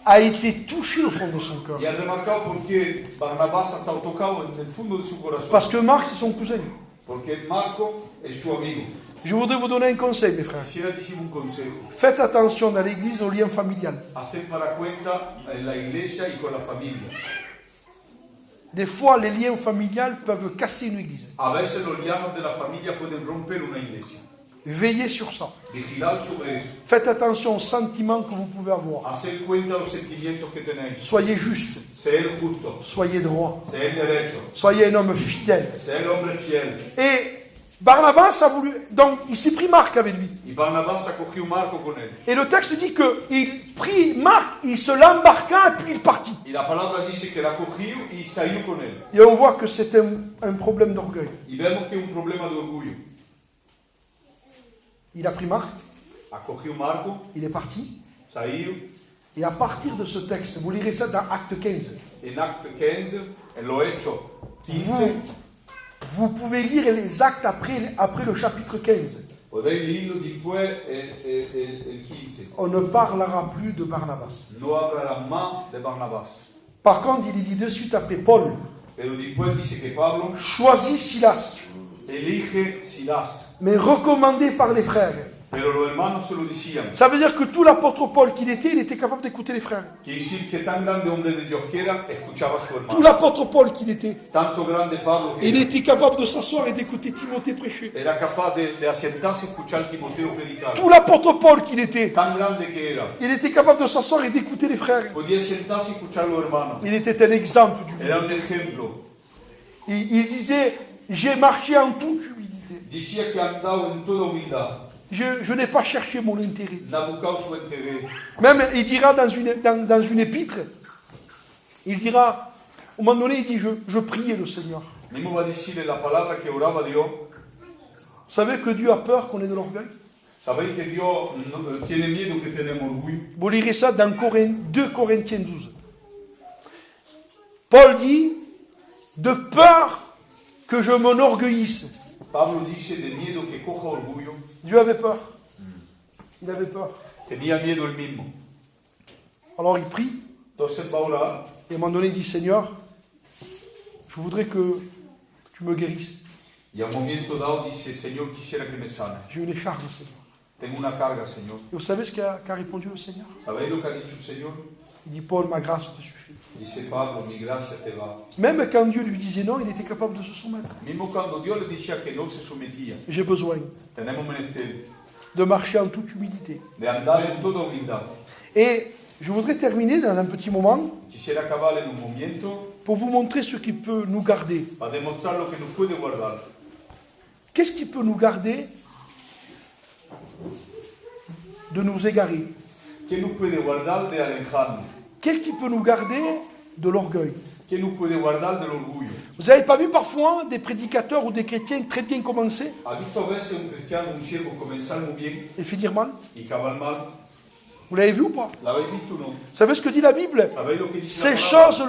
a été touché au fond de son cœur. Y has remarcado por qué Barnabás ha estado tocado en el fondo de su corazón. Parce que Marc, c'est son cousin. Porque Marco es su amigo. Je voudrais vous donner un conseil, mes frères. Quisiera decir un consejo. Faites attention dans l'église au lien familial. Hacer para cuenta en la iglesia y con la familia. Des fois, les liens familiales peuvent casser une église. A veces los llanos de la familia pueden romper una iglesia. Veillez sur ça. Vigilad sobre eso. Faites attention aux sentiments que vous pouvez avoir. Hacer cuenta los sentimientos que tenéis. Soyez juste. Ser justo. Soyez droit. Ser derecho. Soyez un homme fidèle. Ser hombre fiel. Et Barnabas a voulu... Donc, il s'est pris Marc avec lui. Y Barnabás acogió Marco con él. Et le texte dit qu'il prit Marc, il se l'embarqua et puis il partit. Y la palabra dice que la acogió y salió con él. Et on voit que c'est un problème d'orgueil. Y vemos que es un problema de orgullo. Il a pris Marc, Acogió Marco, il est parti. salió. Et à partir de ce texte, vous lirez ça dans Acte 15. En Acte 15, en los Hechos 15, Vous pouvez lire les actes après le chapitre 15. podéis leerlo después el 15. On ne parlera plus de Barnabas. No hablarán más de Barnabás. Par contre, il dit de suite après Paul, Pero después dice que Pablo choisit Silas, elige Silas. mais recommandé par les frères. Pero los hermanos se lo decían. Ça veut dire que tout l'apôtre Paul qu'il était, il était capable d'écouter les frères. Quiere decir que tan grande hombre de Dios que era, escuchaba a su Tout hermano. l'apôtre Paul qu'il était, Tanto grande Pablo que il era, était capable de s'asseoir et d'écouter Timothée prêcher. era capaz de asentarse y escuchar Timoteo predicar. Tout l'apôtre Paul qu'il était, Tan grande que era, il était capable de s'asseoir et d'écouter les frères. podía sentarse y escuchar a los hermanos. Il était un exemple du Era un ejemplo. Il disait, j'ai marché en toute humilité. Decía que ha andado en toda humildad. Je n'ai pas cherché mon intérêt. n'ha buscado su interés. Même, il dira dans une épître, il dira, au moment donné, il dit, je priais le Seigneur. Mismo va a decir en la palabra que oraba a Dios. Vous savez que Dieu a peur qu'on ait de l'orgueil? Sabéis que Dios tiene miedo que tenemos orgullo. Vous lirez ça dans 2 Corinthiens 12. Paul dit, de peur que je m'enorgueillisse. Pablo dice de miedo que coja orgullo. Dieu avait peur. Il avait peur. Tenía miedo él mismo. Alors il prie, Entonces va a orar et à un moment donné, il dit, Seigneur, je voudrais que tu me guérisses. y a un momento dado dice, Señor, quisiera que me sane. J'ai une charge, Seigneur. Tengo una carga, Señor. Et vous savez ce qu'a répondu le Seigneur? ¿Sabéis lo que ha dicho el Señor? Il dit, Paul, ma grâce te suffit. Dice Pablo, mi gracia te va. Même quand Dieu lui disait non, il était capable de se soumettre. Mismo cuando Dios le decía que no se sometía, J'ai besoin tenemos menester de marcher en toute humilité. de andar en toda humildad. Et je voudrais terminer dans un petit moment Quisiera acabar en un momento pour vous montrer ce qui peut nous garder. para demostrar lo que nos puede guardar. Qu'est-ce qui peut nous garder de nous égarer? ¿Qué nos puede guardar de alejarnos? Qu'est-ce qui peut nous garder de l'orgueil? ¿Qué nos puede guardar del orgullo? Vous n'avez pas vu parfois des prédicateurs ou des chrétiens très bien commencer ¿Has visto a veces un cristiano, un ciego, comenzar muy bien et finir mal? y acabar mal? Vous l'avez vu ou pas? ¿La habéis visto o no? Vous savez ce que dit la Bible? ¿Sabéis lo que dice Ces la palabra? choses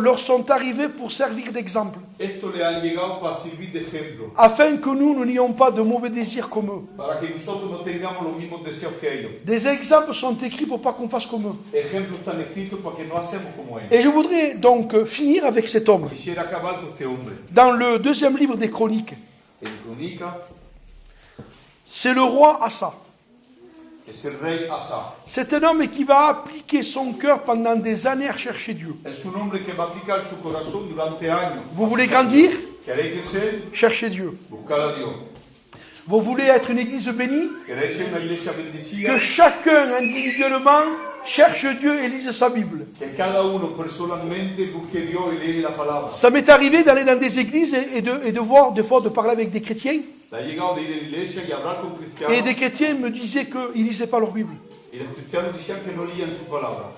leur sont arrivées pour servir d'exemple, Esto le ha llegado para servir de ejemplo, afin que nous n'ayons pas de mauvais désirs comme eux. para que nosotros no tengamos los mismos deseos que ellos. Des exemples sont écrits pour pas qu'on fasse comme eux. Ejemplos están escritos para que no hacemos como ellos. Et je voudrais donc finir avec cet homme. Quisiera acabar con este hombre. Dans le 2e livre des Chroniques, En Crónica c'est le roi Asa. es el rey Asa. C'est un homme qui va appliquer son cœur pendant des années à chercher Dieu. Es un hombre que va a aplicar su corazón durante años. Vous voulez grandir? ¿Queréis crecer? Cherchez Dieu. Buscar a Dios. Vous voulez être une église bénie? ¿Queréis ser una iglesia bendecida? Que chacun individuellement cherche Dieu et lise sa Bible. Que cada uno personalmente busque a Dios y lee la palabra. Ça m'est arrivé d'aller dans des églises et de voir, des fois, de parler avec des chrétiens. Le ha llegado de ir a la iglesia y hablar con Et cristianos. des chrétiens me disaient qu'ils ne lisaient pas leur Bible. Y los cristianos decían que no leían su palabra.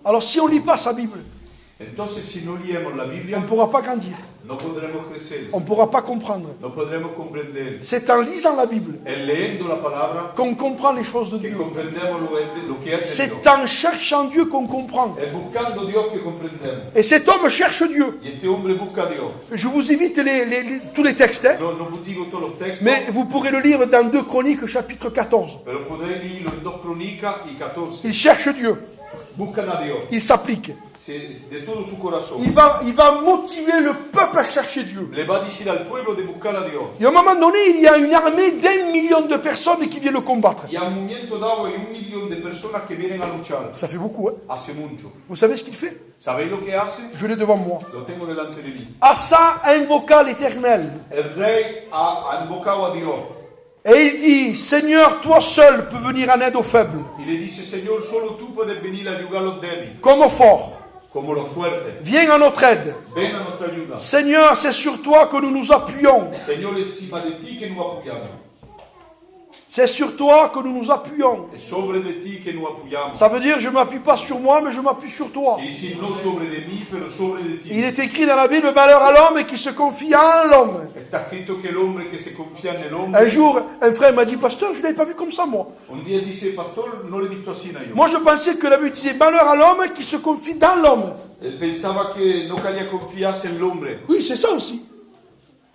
Alors si on ne lit pas sa Bible, Entonces, si no leemos la on Biblia, ne pourra pas grandir. no podremos crecer. On ne pourra pas comprendre. No podremos comprender. C'est en lisant la Bible En leyendo la palabra qu'on comprend les choses de que Dieu. comprendemos lo que es de Dios. C'est en cherchant Dieu qu'on comprend. Es buscando a Dios que comprendemos. Et cet homme cherche Dieu. Y este hombre busca a Dios. Je vous évite tous les textes, hein, No vous digo todos los textos, mais vous pourrez le lire dans 2 Chroniques, chapitre 14. pero podréis leerlo en 2 Crónicas y 14. Il cherche Dieu. Buscan a Dios. Il s'applique. C'est de todo su corazón. Il va motiver le peuple à chercher Dieu. Le va a decir al pueblo de buscar a Dios. Et à un moment donné, il y a une armée d'1 million de personnes qui viennent le combattre. Y a un momento dado hay 1 millón de personas que vienen a luchar. Ça fait beaucoup, hein? Hace mucho. Vous savez ce qu'il fait? ¿Sabéis lo que hace? Je l'ai devant moi. Lo tengo delante de mí. Asa invoqua l'Éternel. El rey ha invocado a Dios. Et il dit, Seigneur, toi seul peux venir en aide aux faibles, Y le dice, Señor, solo tú puedes venir a ayudar a los débiles, comme aux forts. como los fuertes. Viens à notre aide. Ven a nuestra ayuda. Seigneur, c'est sur toi que nous nous appuyons. Señor, es encima de ti que nos apoyamos. C'est sur toi que nous nous appuyons. Es sobre de ti que nos apoyamos. Ça veut dire, je ne m'appuie pas sur moi, mais je m'appuie sur toi. Y decir, no sobre de mí, pero sobre de ti. Il est écrit dans la Bible, malheur à l'homme qui se confie en l'homme. Está escrito que el hombre que se confía en el Un hombre. jour, un frère m'a dit, pasteur, je ne l'avais pas vu comme ça, moi. Un día dice, pastor, no le he visto así a yo. Moi, je pensais que la Bible disait, malheur à l'homme qui se confie dans l'homme. Él pensaba que no quería confiarse en el hombre. Oui, c'est ça aussi.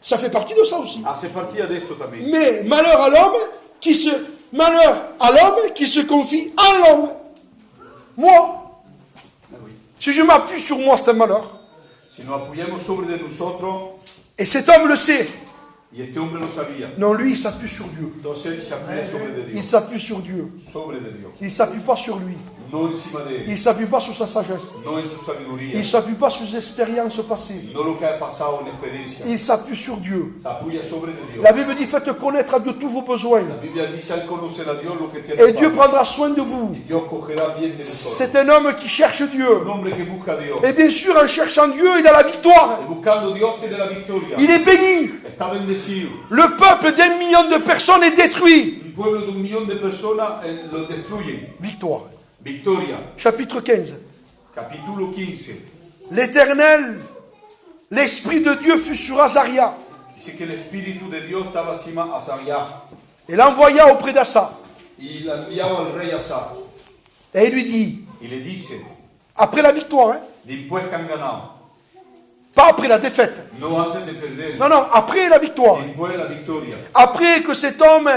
Ça fait partie de ça aussi. Hace partida de esto también. Mais malheur à l'homme qui se confie en l'homme. Moi, si je m'appuie sur moi, c'est un malheur. Si nos apoyamos sobre de nosotros, Et cet homme le sait. Y este hombre lo sabía. Non, lui, il s'appuie sur Dieu. Entonces él se apoya sobre de Il Dios. s'appuie sur Dieu. Sobre de Dios. Il ne s'appuie pas sur lui. No encima de él. Il ne s'appuie pas sur sa sagesse. No en su sabiduría. Il ne s'appuie pas sur ses expériences passées. No lo que ha pasado en experiencia. Il s'appuie sur Dieu. Se apoya sobre de Dios. La Bible dit, faites connaître à Dieu tous vos besoins. La Biblia dice al conocer a Dios lo que tiene Et Dieu prendra soin de vous. y Dios cogerá bien de nosotros. C'est un homme qui cherche Dieu. Un hombre que busca a Dios. Et bien sûr, en cherchant Dieu, il a la victoire. Y buscando Dios tiene la victoria. Il est béni. Está bendecido. Le peuple d'1 million de personnes est détruit. Un pueblo de 1 millón de personas los destruyen. Victoire. Victoria. Chapitre 15. Capítulo 15. L'Éternel, l'Esprit de Dieu fut sur Azaria. Dice que el Espíritu de Dios estaba encima a Azarías. Et l'envoya auprès d'Assa. Y la enviaba al rey Asa. Et il lui dit, Y le dice, après la victoire, hein, después que han ganado, pas après la défaite. no antes de perder, Non, non, après la victoire. después de la victoria, Après que cet homme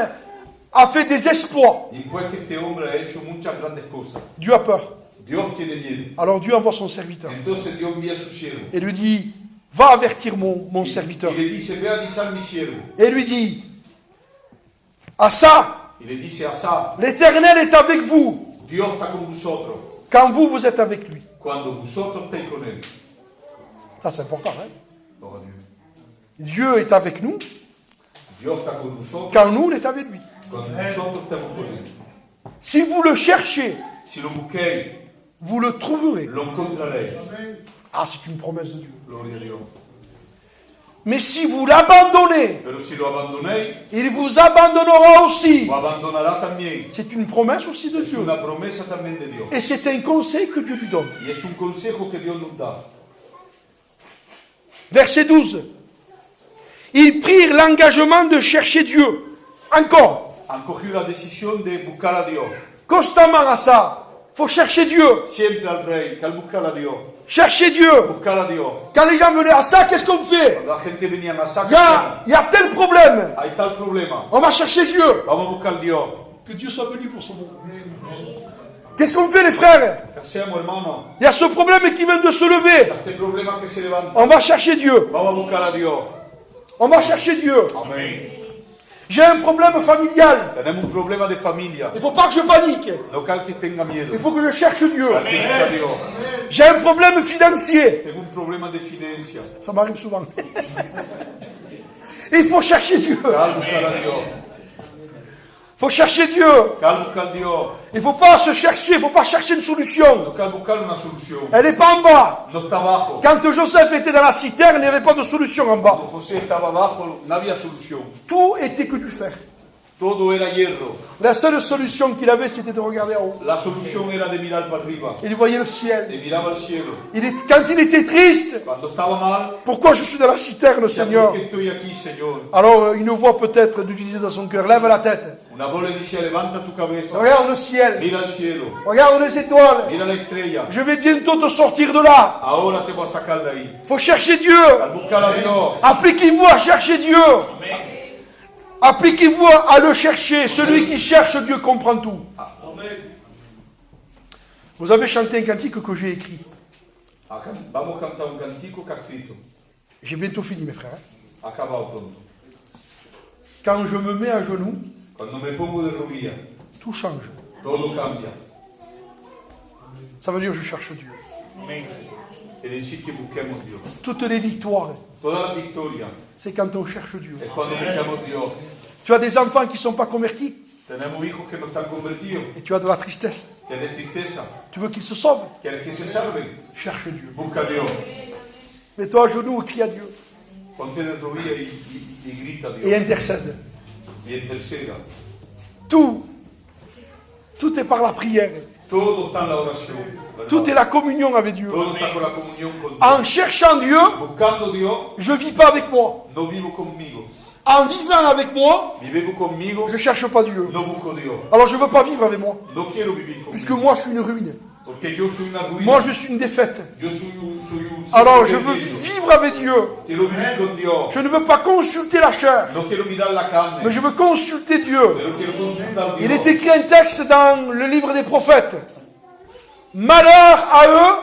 a fait des exploits, después que este hombre ha hecho muchas grandes cosas, Dieu a peur. Dios tiene miedo. Alors Dieu envoie son serviteur Entonces Dios envía a su siervo. et lui dit, va avertir mon serviteur. Y le dice, ve a avisar mi siervo. Et lui dit, Assa, Y le dice a Asa, l'Éternel est avec vous, Dios está con vosotros, quand vous, vous êtes avec lui. cuando vosotros estáis con él. Ça, c'est important, hein? Gloria a Dios. Dieu est avec nous, Dios está con nosotros, quand nous, on est avec lui. cuando nosotros estamos con él. Si vous le cherchez, Si lo busquéis, vous le trouverez. lo encontraréis. Ah, c'est une promesse de Dieu. Gloria a Dios. Mais si vous l'abandonnez, Pero si lo abandonéis, il vous abandonnera aussi. lo abandonará también. C'est une promesse aussi de Es Dieu. una promesa también de Dios. Et c'est un conseil que Dieu lui donne. Y es un consejo que Dios nos da. Verset 12. Ils prirent l'engagement de chercher Dieu. Encore. Han cogido la decisión de buscar a Dios. Constamment à ça. Il faut chercher Dieu. Siempre al rey, que al buscar a Dios. Chercher Dieu. Buscar a Dios. Quand les gens venaient à ça, qu'est-ce qu'on fait? Cuando la gente venía a Asa, Il y a tel problème. ahí está el problema. On va chercher Dieu. Vamos a buscar a Dios. Que Dieu soit béni pour ce moment. Qu'est-ce qu'on fait les frères? ¿Qué hacemos, hermano? Il y a ce problème qui vient de se lever. Este problema que se levanta. On va chercher Dieu. Vamos a buscar a Dios. On va chercher Dieu. Amén. J'ai un problème familial. Tenemos un problema de familia. Il ne faut pas que je panique. No cal que tenga miedo. Il faut que je cherche Dieu. Al que busca a Dios. J'ai un problème financier. Tengo un problema de finanza. Ça m'arrive souvent. Il faut chercher Dieu. Cal buscar a Dios. Il faut chercher Dieu. Cal buscar a Dios. Il ne faut pas se chercher. Il ne faut pas chercher une solution. No cal buscar una solución. Elle n'est pas en bas. No está abajo. Quand Joseph était dans la citerne, il n'y avait pas de solution en bas. Cuando José estaba abajo, no había solución. Tout était que du fer. Todo era hierro. La seule solution qu'il avait, c'était de regarder en haut. La solución era de mirar para arriba. Il voyait le ciel. De miraba al cielo. Quand il était triste, Cuando estaba mal, pourquoi je suis dans la citerne, decía, Seigneur? ¿por qué estoy aquí, Señor? Alors, une voix peut-être lui disait dans son cœur, lève la tête. Una voz le decía, levanta tu cabeza. Regarde le ciel. Mira al cielo. Regarde les étoiles. Mira la estrella. Je vais bientôt te sortir de là. Ahora te voy a sacar de ahí. Faut chercher Dieu. Al buscar a Dios. Appliquez-vous à chercher Dieu. Appliquez-vous à le chercher. Celui qui cherche Dieu comprend tout. Vous avez chanté un cantique que j'ai écrit. Vamos a cantar un cantico que ha escrito. J'ai bientôt fini, mes frères. Acabado pronto. Quand je me mets à genoux, Cuando me pongo de rodillas, tout change. todo cambia. Ça veut dire que je cherche Dieu. Quiere decir que busquemos Dios. Toutes les victoires, Toda la victoria c'est quand on cherche Dieu. es cuando buscamos Dios. Tu as des enfants qui ne sont pas convertis Tenemos hijos que no están convertidos. et tu as de la tristesse. Tienes tristeza. Tu veux qu'ils se sauvent? Quieres que se salven. Cherche Dieu. Busca a Dios. Mets-toi à genoux et crie à Dieu. Ponte de rodillas y grita a Et Dios. intercède. Y interceda. Tout est par la prière. Todo está en la oración. ¿verdad? Tout est la communion avec Dieu. Todo está con la comunión con Dios. En cherchant Dieu, Buscando Dios, je ne vis pas avec moi. no vivo conmigo. En vivant avec moi, Vivo conmigo, je ne cherche pas Dieu. no busco Dios. Alors je ne veux pas vivre avec moi. No quiero vivir Puisque conmigo. moi, je suis une ruine. Porque yo soy una ruina. Moi, je suis une défaite. Yo soy un Alors ser je veux perdido. vivre avec Dieu. Quiero vivir con Dios. Je ne veux pas consulter la chair, No quiero mirar la carne. mais je veux consulter Dieu. Pero quiero consultar a Dios. Il est écrit un texte dans le livre des prophètes. Malheur à eux,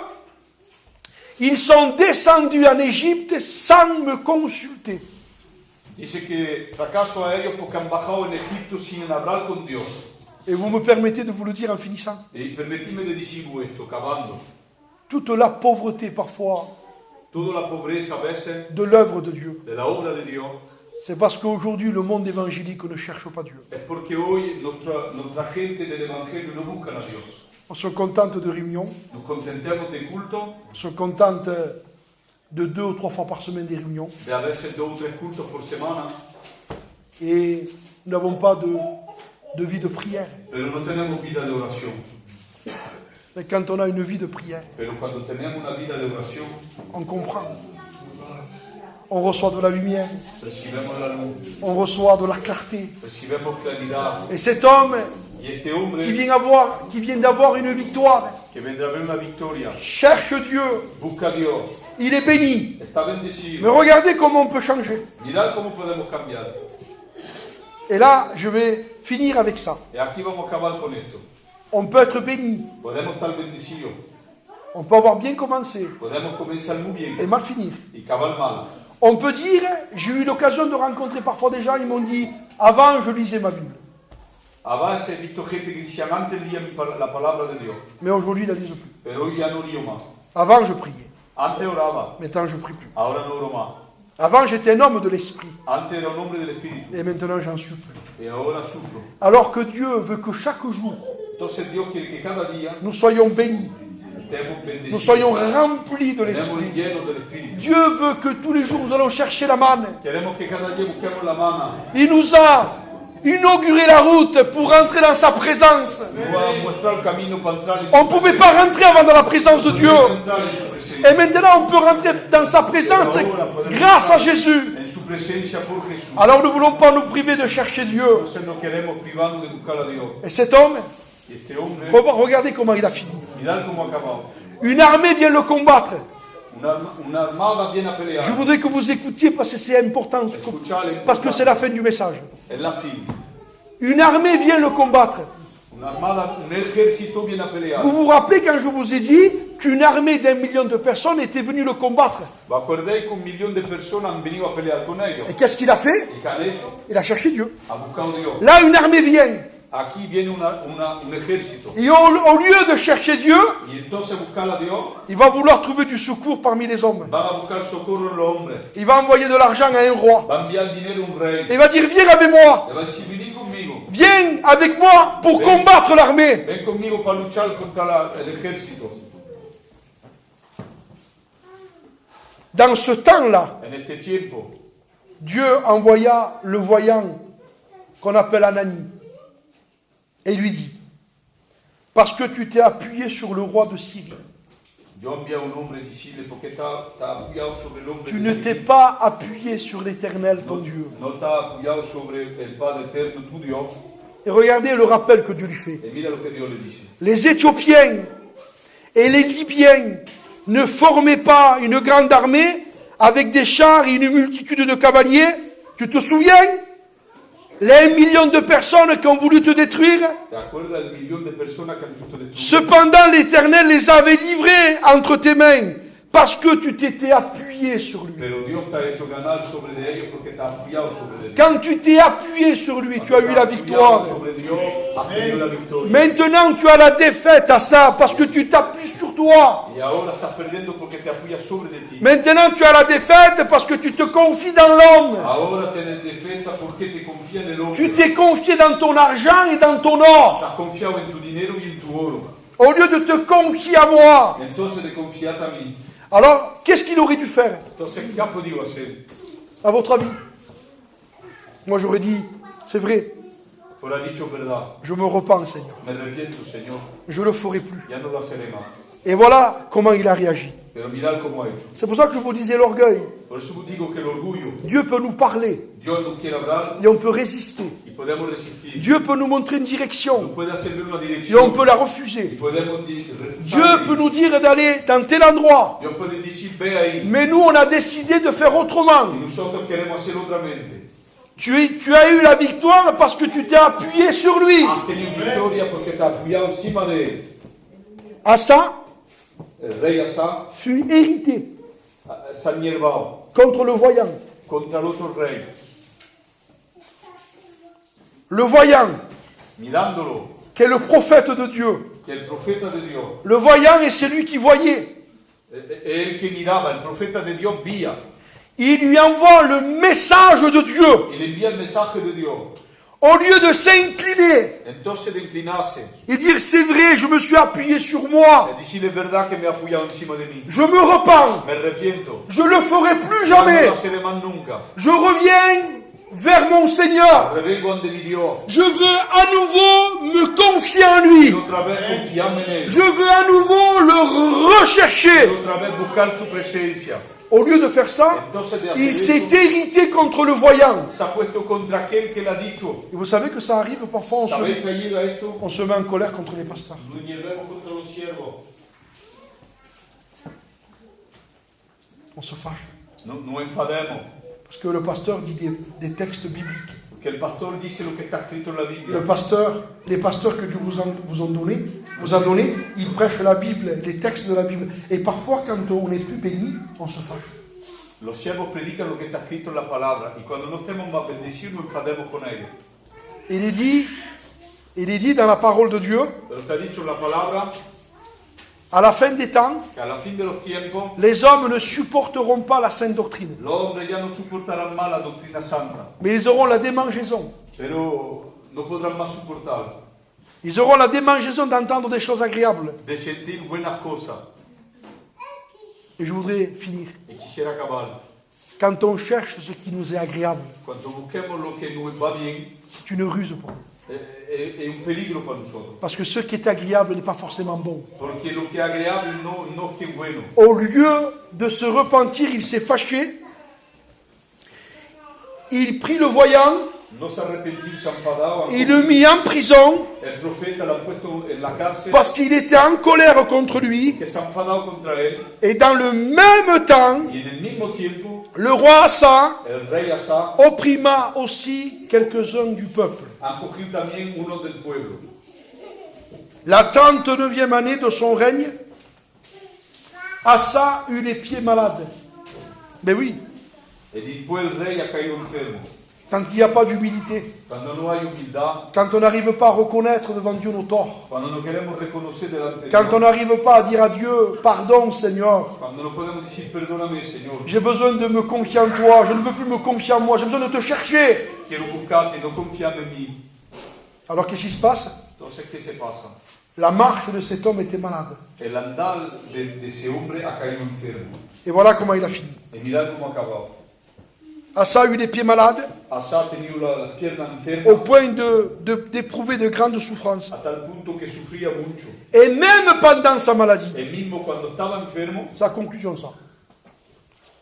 ils sont descendus en Égypte sans me consulter. Dice que fracaso a ellos porque han bajado en Egipto sin hablar con Dios. Et vous me permettez de vous le dire en finissant. Y permitidme de decir esto, acabando. Toute la pauvreté parfois Toda la pobreza a veces de l'œuvre de Dieu, de la obra de Dios c'est parce qu'aujourd'hui le monde évangélique ne cherche pas Dieu. es porque hoy nuestra gente del Evangelio no buscan a Dios. On se contente de réunions, Nos contentemos de culto, on se contente de 2 ou 3 fois par semaine des réunions de a veces 2 o 3 cultos por semana, et nous n'avons pas de vie de prière. pero no tenemos vida de oración. Mais quand on a une vie de prière, Pero cuando tenemos una vida de oración, on comprend. On reçoit de la lumière, recibimos la luz, on reçoit de la clarté. recibimos claridad. Et cet homme Y este hombre qui vient d'avoir une victoire, que vendrá a ver una victoria, cherche Dieu, busca a Dios, il est béni. está Mais bendecido. regardez comment on peut changer. Mirad cómo podemos cambiar. Et là, je vais finir avec ça. Y aquí vamos a acabar con esto. On peut être béni, Podemos estar bendecidos, on peut avoir bien commencé podemos comenzar muy bien et mal finir. y acabar mal. On peut dire, j'ai eu l'occasion de rencontrer parfois des gens, ils m'ont dit, avant je lisais ma Bible, A veces he visto gente que decían antes leía la palabra de Dios, mais aujourd'hui ils ne la lisent plus. pero hoy ya no lío más. Avant je priais, Antes oraba, maintenant je prie plus. ahora no oro más. Avant j'étais un homme de l'esprit, Antes era un hombre del Espíritu et maintenant j'en suis plus. y ahora sufro. Alors que Dieu veut que chaque jour, Entonces Dios quiere que cada día nous soyons bénis, estemos nous bendecidos, soyons remplis de estemos l'esprit. llenos del Espíritu. Dieu veut que tous les jours nous allons chercher la manne. Queremos que cada día busquemos la mana. Il nous a inauguré la route pour entrer dans sa présence. Nos va a mostrar el camino para entrar en On ne pouvait pas rentrer avant dans la présence de Dieu. entrar en su presencia. Et maintenant, on peut rentrer dans sa présence grâce à Jésus. En su presencia por Jesús. Alors, nous ne voulons pas nous priver de chercher Dieu. Entonces no queremos privarnos de buscar a Dios. Et cet homme, Y este hombre, faut voir, regardez comment il a fini. mirad cómo ha acabado. Une armée vient le combattre. Una armada viene a pelear. Je voudrais que vous écoutiez parce que c'est important. Parce que c'est la fin du message. Es la fin. Une armée vient le combattre. Una armada, un ejército viene a pelear. Vous vous rappelez quand je vous ai dit qu'une armée d'1 million de personnes était venue le combattre. ¿Os acordáis que 1 millón de personas han venido a pelear con ellos? Et qu'est-ce qu'il a fait? ¿Y qué han hecho? Il a cherché Dieu. Ha buscado a Dios. Là, une armée vient. Aquí viene un ejército. Et au lieu de chercher Dieu, Y entonces buscar a Dios, il va vouloir trouver du secours parmi les hommes. van a buscar socorro en los hombres. Il va envoyer de l'argent à un roi. Va a enviar dinero a un rey. Et il va dire, viens avec moi. Le va a decir, venid conmigo. Viens avec moi pour combattre l'armée. Ven conmigo para luchar contra el ejército. Dans ce temps-là, En este tiempo, Dieu envoya le voyant qu'on appelle Anani. Et lui dit, parce que tu t'es appuyé sur le roi de Syrie, yo envié a un hombre decirle, porque está apoyado sobre el hombre tu de ne Siria. t'es pas appuyé sur l'Éternel, ton Dieu. No está apoyado sobre el Padre eterno, tu Dios. Et regardez le rappel que Dieu lui fait. Y mira lo que Dios le dice. Les Éthiopiens et les Libyens ne formaient pas une grande armée avec des chars et une multitude de cavaliers. Tu te souviens? Les 1 million de personnes qui ont voulu te détruire. ¿Te acuerdas del millón de personas que han visto destruir? Cependant, l'Éternel les avait livrés entre tes mains parce que tu t'étais appuyé sur lui. Pero Dios te ha hecho ganar sobre de ellos porque te ha apoyado sobre de ellos. Quand tu t'es appuyé sur lui, tu as eu la victoire. Sobre Dios, has tenido la victoria. Maintenant, tu as la défaite à ça parce que tu t'appuies sur toi. Y ahora estás perdiendo porque te apoyas sobre de ti. Maintenant, tu as la défaite parce que tu te confies dans l'homme. Ahora tienes defensa porque te confías en el hombre. Tu t'es confié dans ton argent et dans ton or. Estás confiado en tu dinero y en tu oro. Au lieu de te confier à moi. Entonces te confías a mí. Alors, qu'est-ce qu'il aurait dû faire, Entonces, ¿qué ha podido hacer? à votre avis? Moi, j'aurais dit, c'est vrai, Fuera dicho verdad. je me repens, Seigneur. Me arrepiento, Señor. Je ne le ferai plus. Ya no lo haré más. Et voilà comment il a réagi. Pero mirad cómo ha hecho. C'est pour ça que je vous disais l'orgueil. Por eso digo que el orgullo, Dieu peut nous parler Dios nos quiere hablar et on peut résister. y podemos resistir. Dieu peut nous montrer une Nos direction puede hacer ver una et dirección on peut la y refuser. podemos Dieu refusar. peut nous dire d'aller dans tel endroit. Dios puede decir, ve ahí. Mais nous, on a décidé de faire autrement. Y nosotros queremos hacer otra mente. Tu as eu la victoire parce que tu t'es appuyé sur lui. Has tenido victoria porque te has apoyado encima de él. Asa El rey Asa fut hérité se ha enhierbado contre le voyant. contra el otro rey. le voyant, mirándolo, qui est le prophète de Dieu. que el profeta de Dios, Le voyant est celui qui voyait. el que miraba, el profeta de Dios vía, Il lui envoie le message de Dieu. y le envía el mensaje de Dios. Au lieu de s'incliner Entonces de inclinarse, et dire c'est vrai, je me suis appuyé sur moi, de decir es verdad que me he apoyado encima de mí, je me repens, me arrepiento, je ne le ferai plus ya no jamais, lo haré más nunca, je reviens vers mon Seigneur, revengo ante mi Dios, je veux à nouveau me confier en y lui, otra vez confiarme en Él, je veux à nouveau le y rechercher. otra vez buscar su presencia. Au lieu de faire ça, Entonces de hacer il s'est eso, irrité contre le voyant. se ha puesto contra aquel que le ha dicho. Et vous savez que ça arrive parfois, ¿Sabéis que llega esto? on se met en colère contre les pasteurs. Nos hierremos contra los siervos. On se fâche. No enfademos. Parce que le pasteur dit des textes bibliques. Que el pastor dice lo que está escrito en la Biblia. Les pasteurs que Dieu vous a donné, ils prêchent la Bible, les textes de la Bible. Et parfois, quand on n'est plus béni, on se fâche. Los siervos predican lo que está escrito en la palabra. Y cuando no estemos más bendecidos, nos enfademos con ellos. Il est dit dans la parole de Dieu, Pero está dicho en la palabra à la fin des temps, que a la fin de los tiempos, les hommes ne supporteront pas la sainte doctrine. los hombres ya no soportarán más la doctrina santa. Mais ils auront la démangeaison. Pero no podrán más soportar Ils auront la démangeaison d'entendre des choses agréables. de sentir buenas cosas. Et je voudrais finir. Y quisiera acabar. Quand on cherche ce qui nous est agréable, Cuando busquemos lo que nos va bien, c'est une ruse pour nous. es un peligro para nosotros. Parce que ce qui est agréable n'est pas forcément bon. Porque lo que es agradable no es que es bueno. Au lieu de se repentir, il s'est fâché. Il prit le voyant, No se arrepentió, se ha enfadado. il le mit en prison El profeta lo ha puesto en la cárcel parce qu'il était en colère contre lui. que se ha enfadado contra él. Et dans le même temps, Y en el mismo tiempo, le roi Asa el rey Asa opprima aussi quelques-uns du peuple. ha cogido también uno del pueblo. La 39e année de son règne, Asa eut les pieds malades. Mais oui, Y después el rey ha caído enfermo. quand il n'y a pas d'humilité, Cuando no hay humildad, quand on n'arrive pas à reconnaître devant Dieu nos torts, cuando no queremos reconocer delante de quand on Dios, n'arrive pas à dire à Dieu, pardon Seigneur, cuando no podemos decir perdóname Señor, j'ai besoin de me confier en toi, je ne veux plus me confier en moi, j'ai besoin de te chercher. quiero buscarte, no confiarme en mí. Alors qu'est-ce qui se passe? Entonces, ¿qué se pasa? La marche de cet homme était malade. El andar de ese hombre ha caído enfermo. Et voilà comment il a fini. Y mirad cómo ha acabado. Asa eut les pieds malades Asa ha tenido las piernas au enfermas point d'éprouver de grandes souffrances. a tal punto que sufría mucho. Et même pendant sa maladie, El mismo cuando estaba enfermo, sa conclusion ça.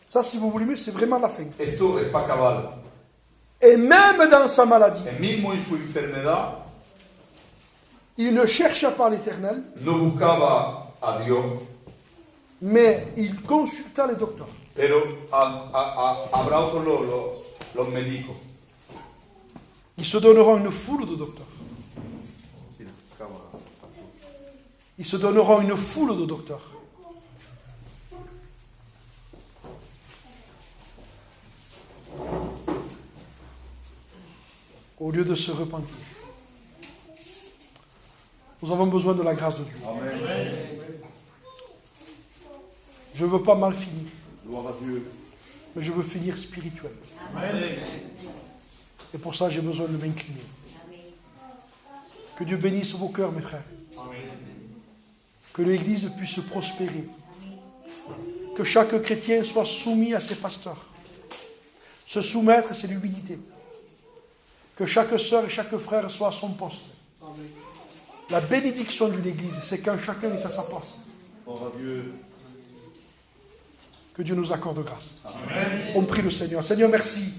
Ça, si vous voulez, c'est vraiment la fin. esto es para acabar. Et même dans sa maladie, El mismo en su enfermedad il ne chercha pas l'Éternel, no buscaba a Dios, mais il consulta les docteurs. pero hablado con los médicos. Ils se donneront une foule de docteurs. Ils se donneront une foule de docteurs. Au lieu de se repentir. Nous avons besoin de la grâce de Dieu. Je ne veux pas mal finir, Gloire à Dieu. mais je veux finir spirituel. Et pour ça, j'ai besoin de m'incliner. Que Dieu bénisse vos cœurs, mes frères. Que l'Église puisse prospérer. Que chaque chrétien soit soumis à ses pasteurs. Se soumettre, c'est l'humilité. Que chaque sœur et chaque frère soit à son poste. La bénédiction d'une Église, c'est quand chacun est à sa place. Gloire à Dieu. Que Dieu nous accorde grâce. On prie le Seigneur. Seigneur, merci.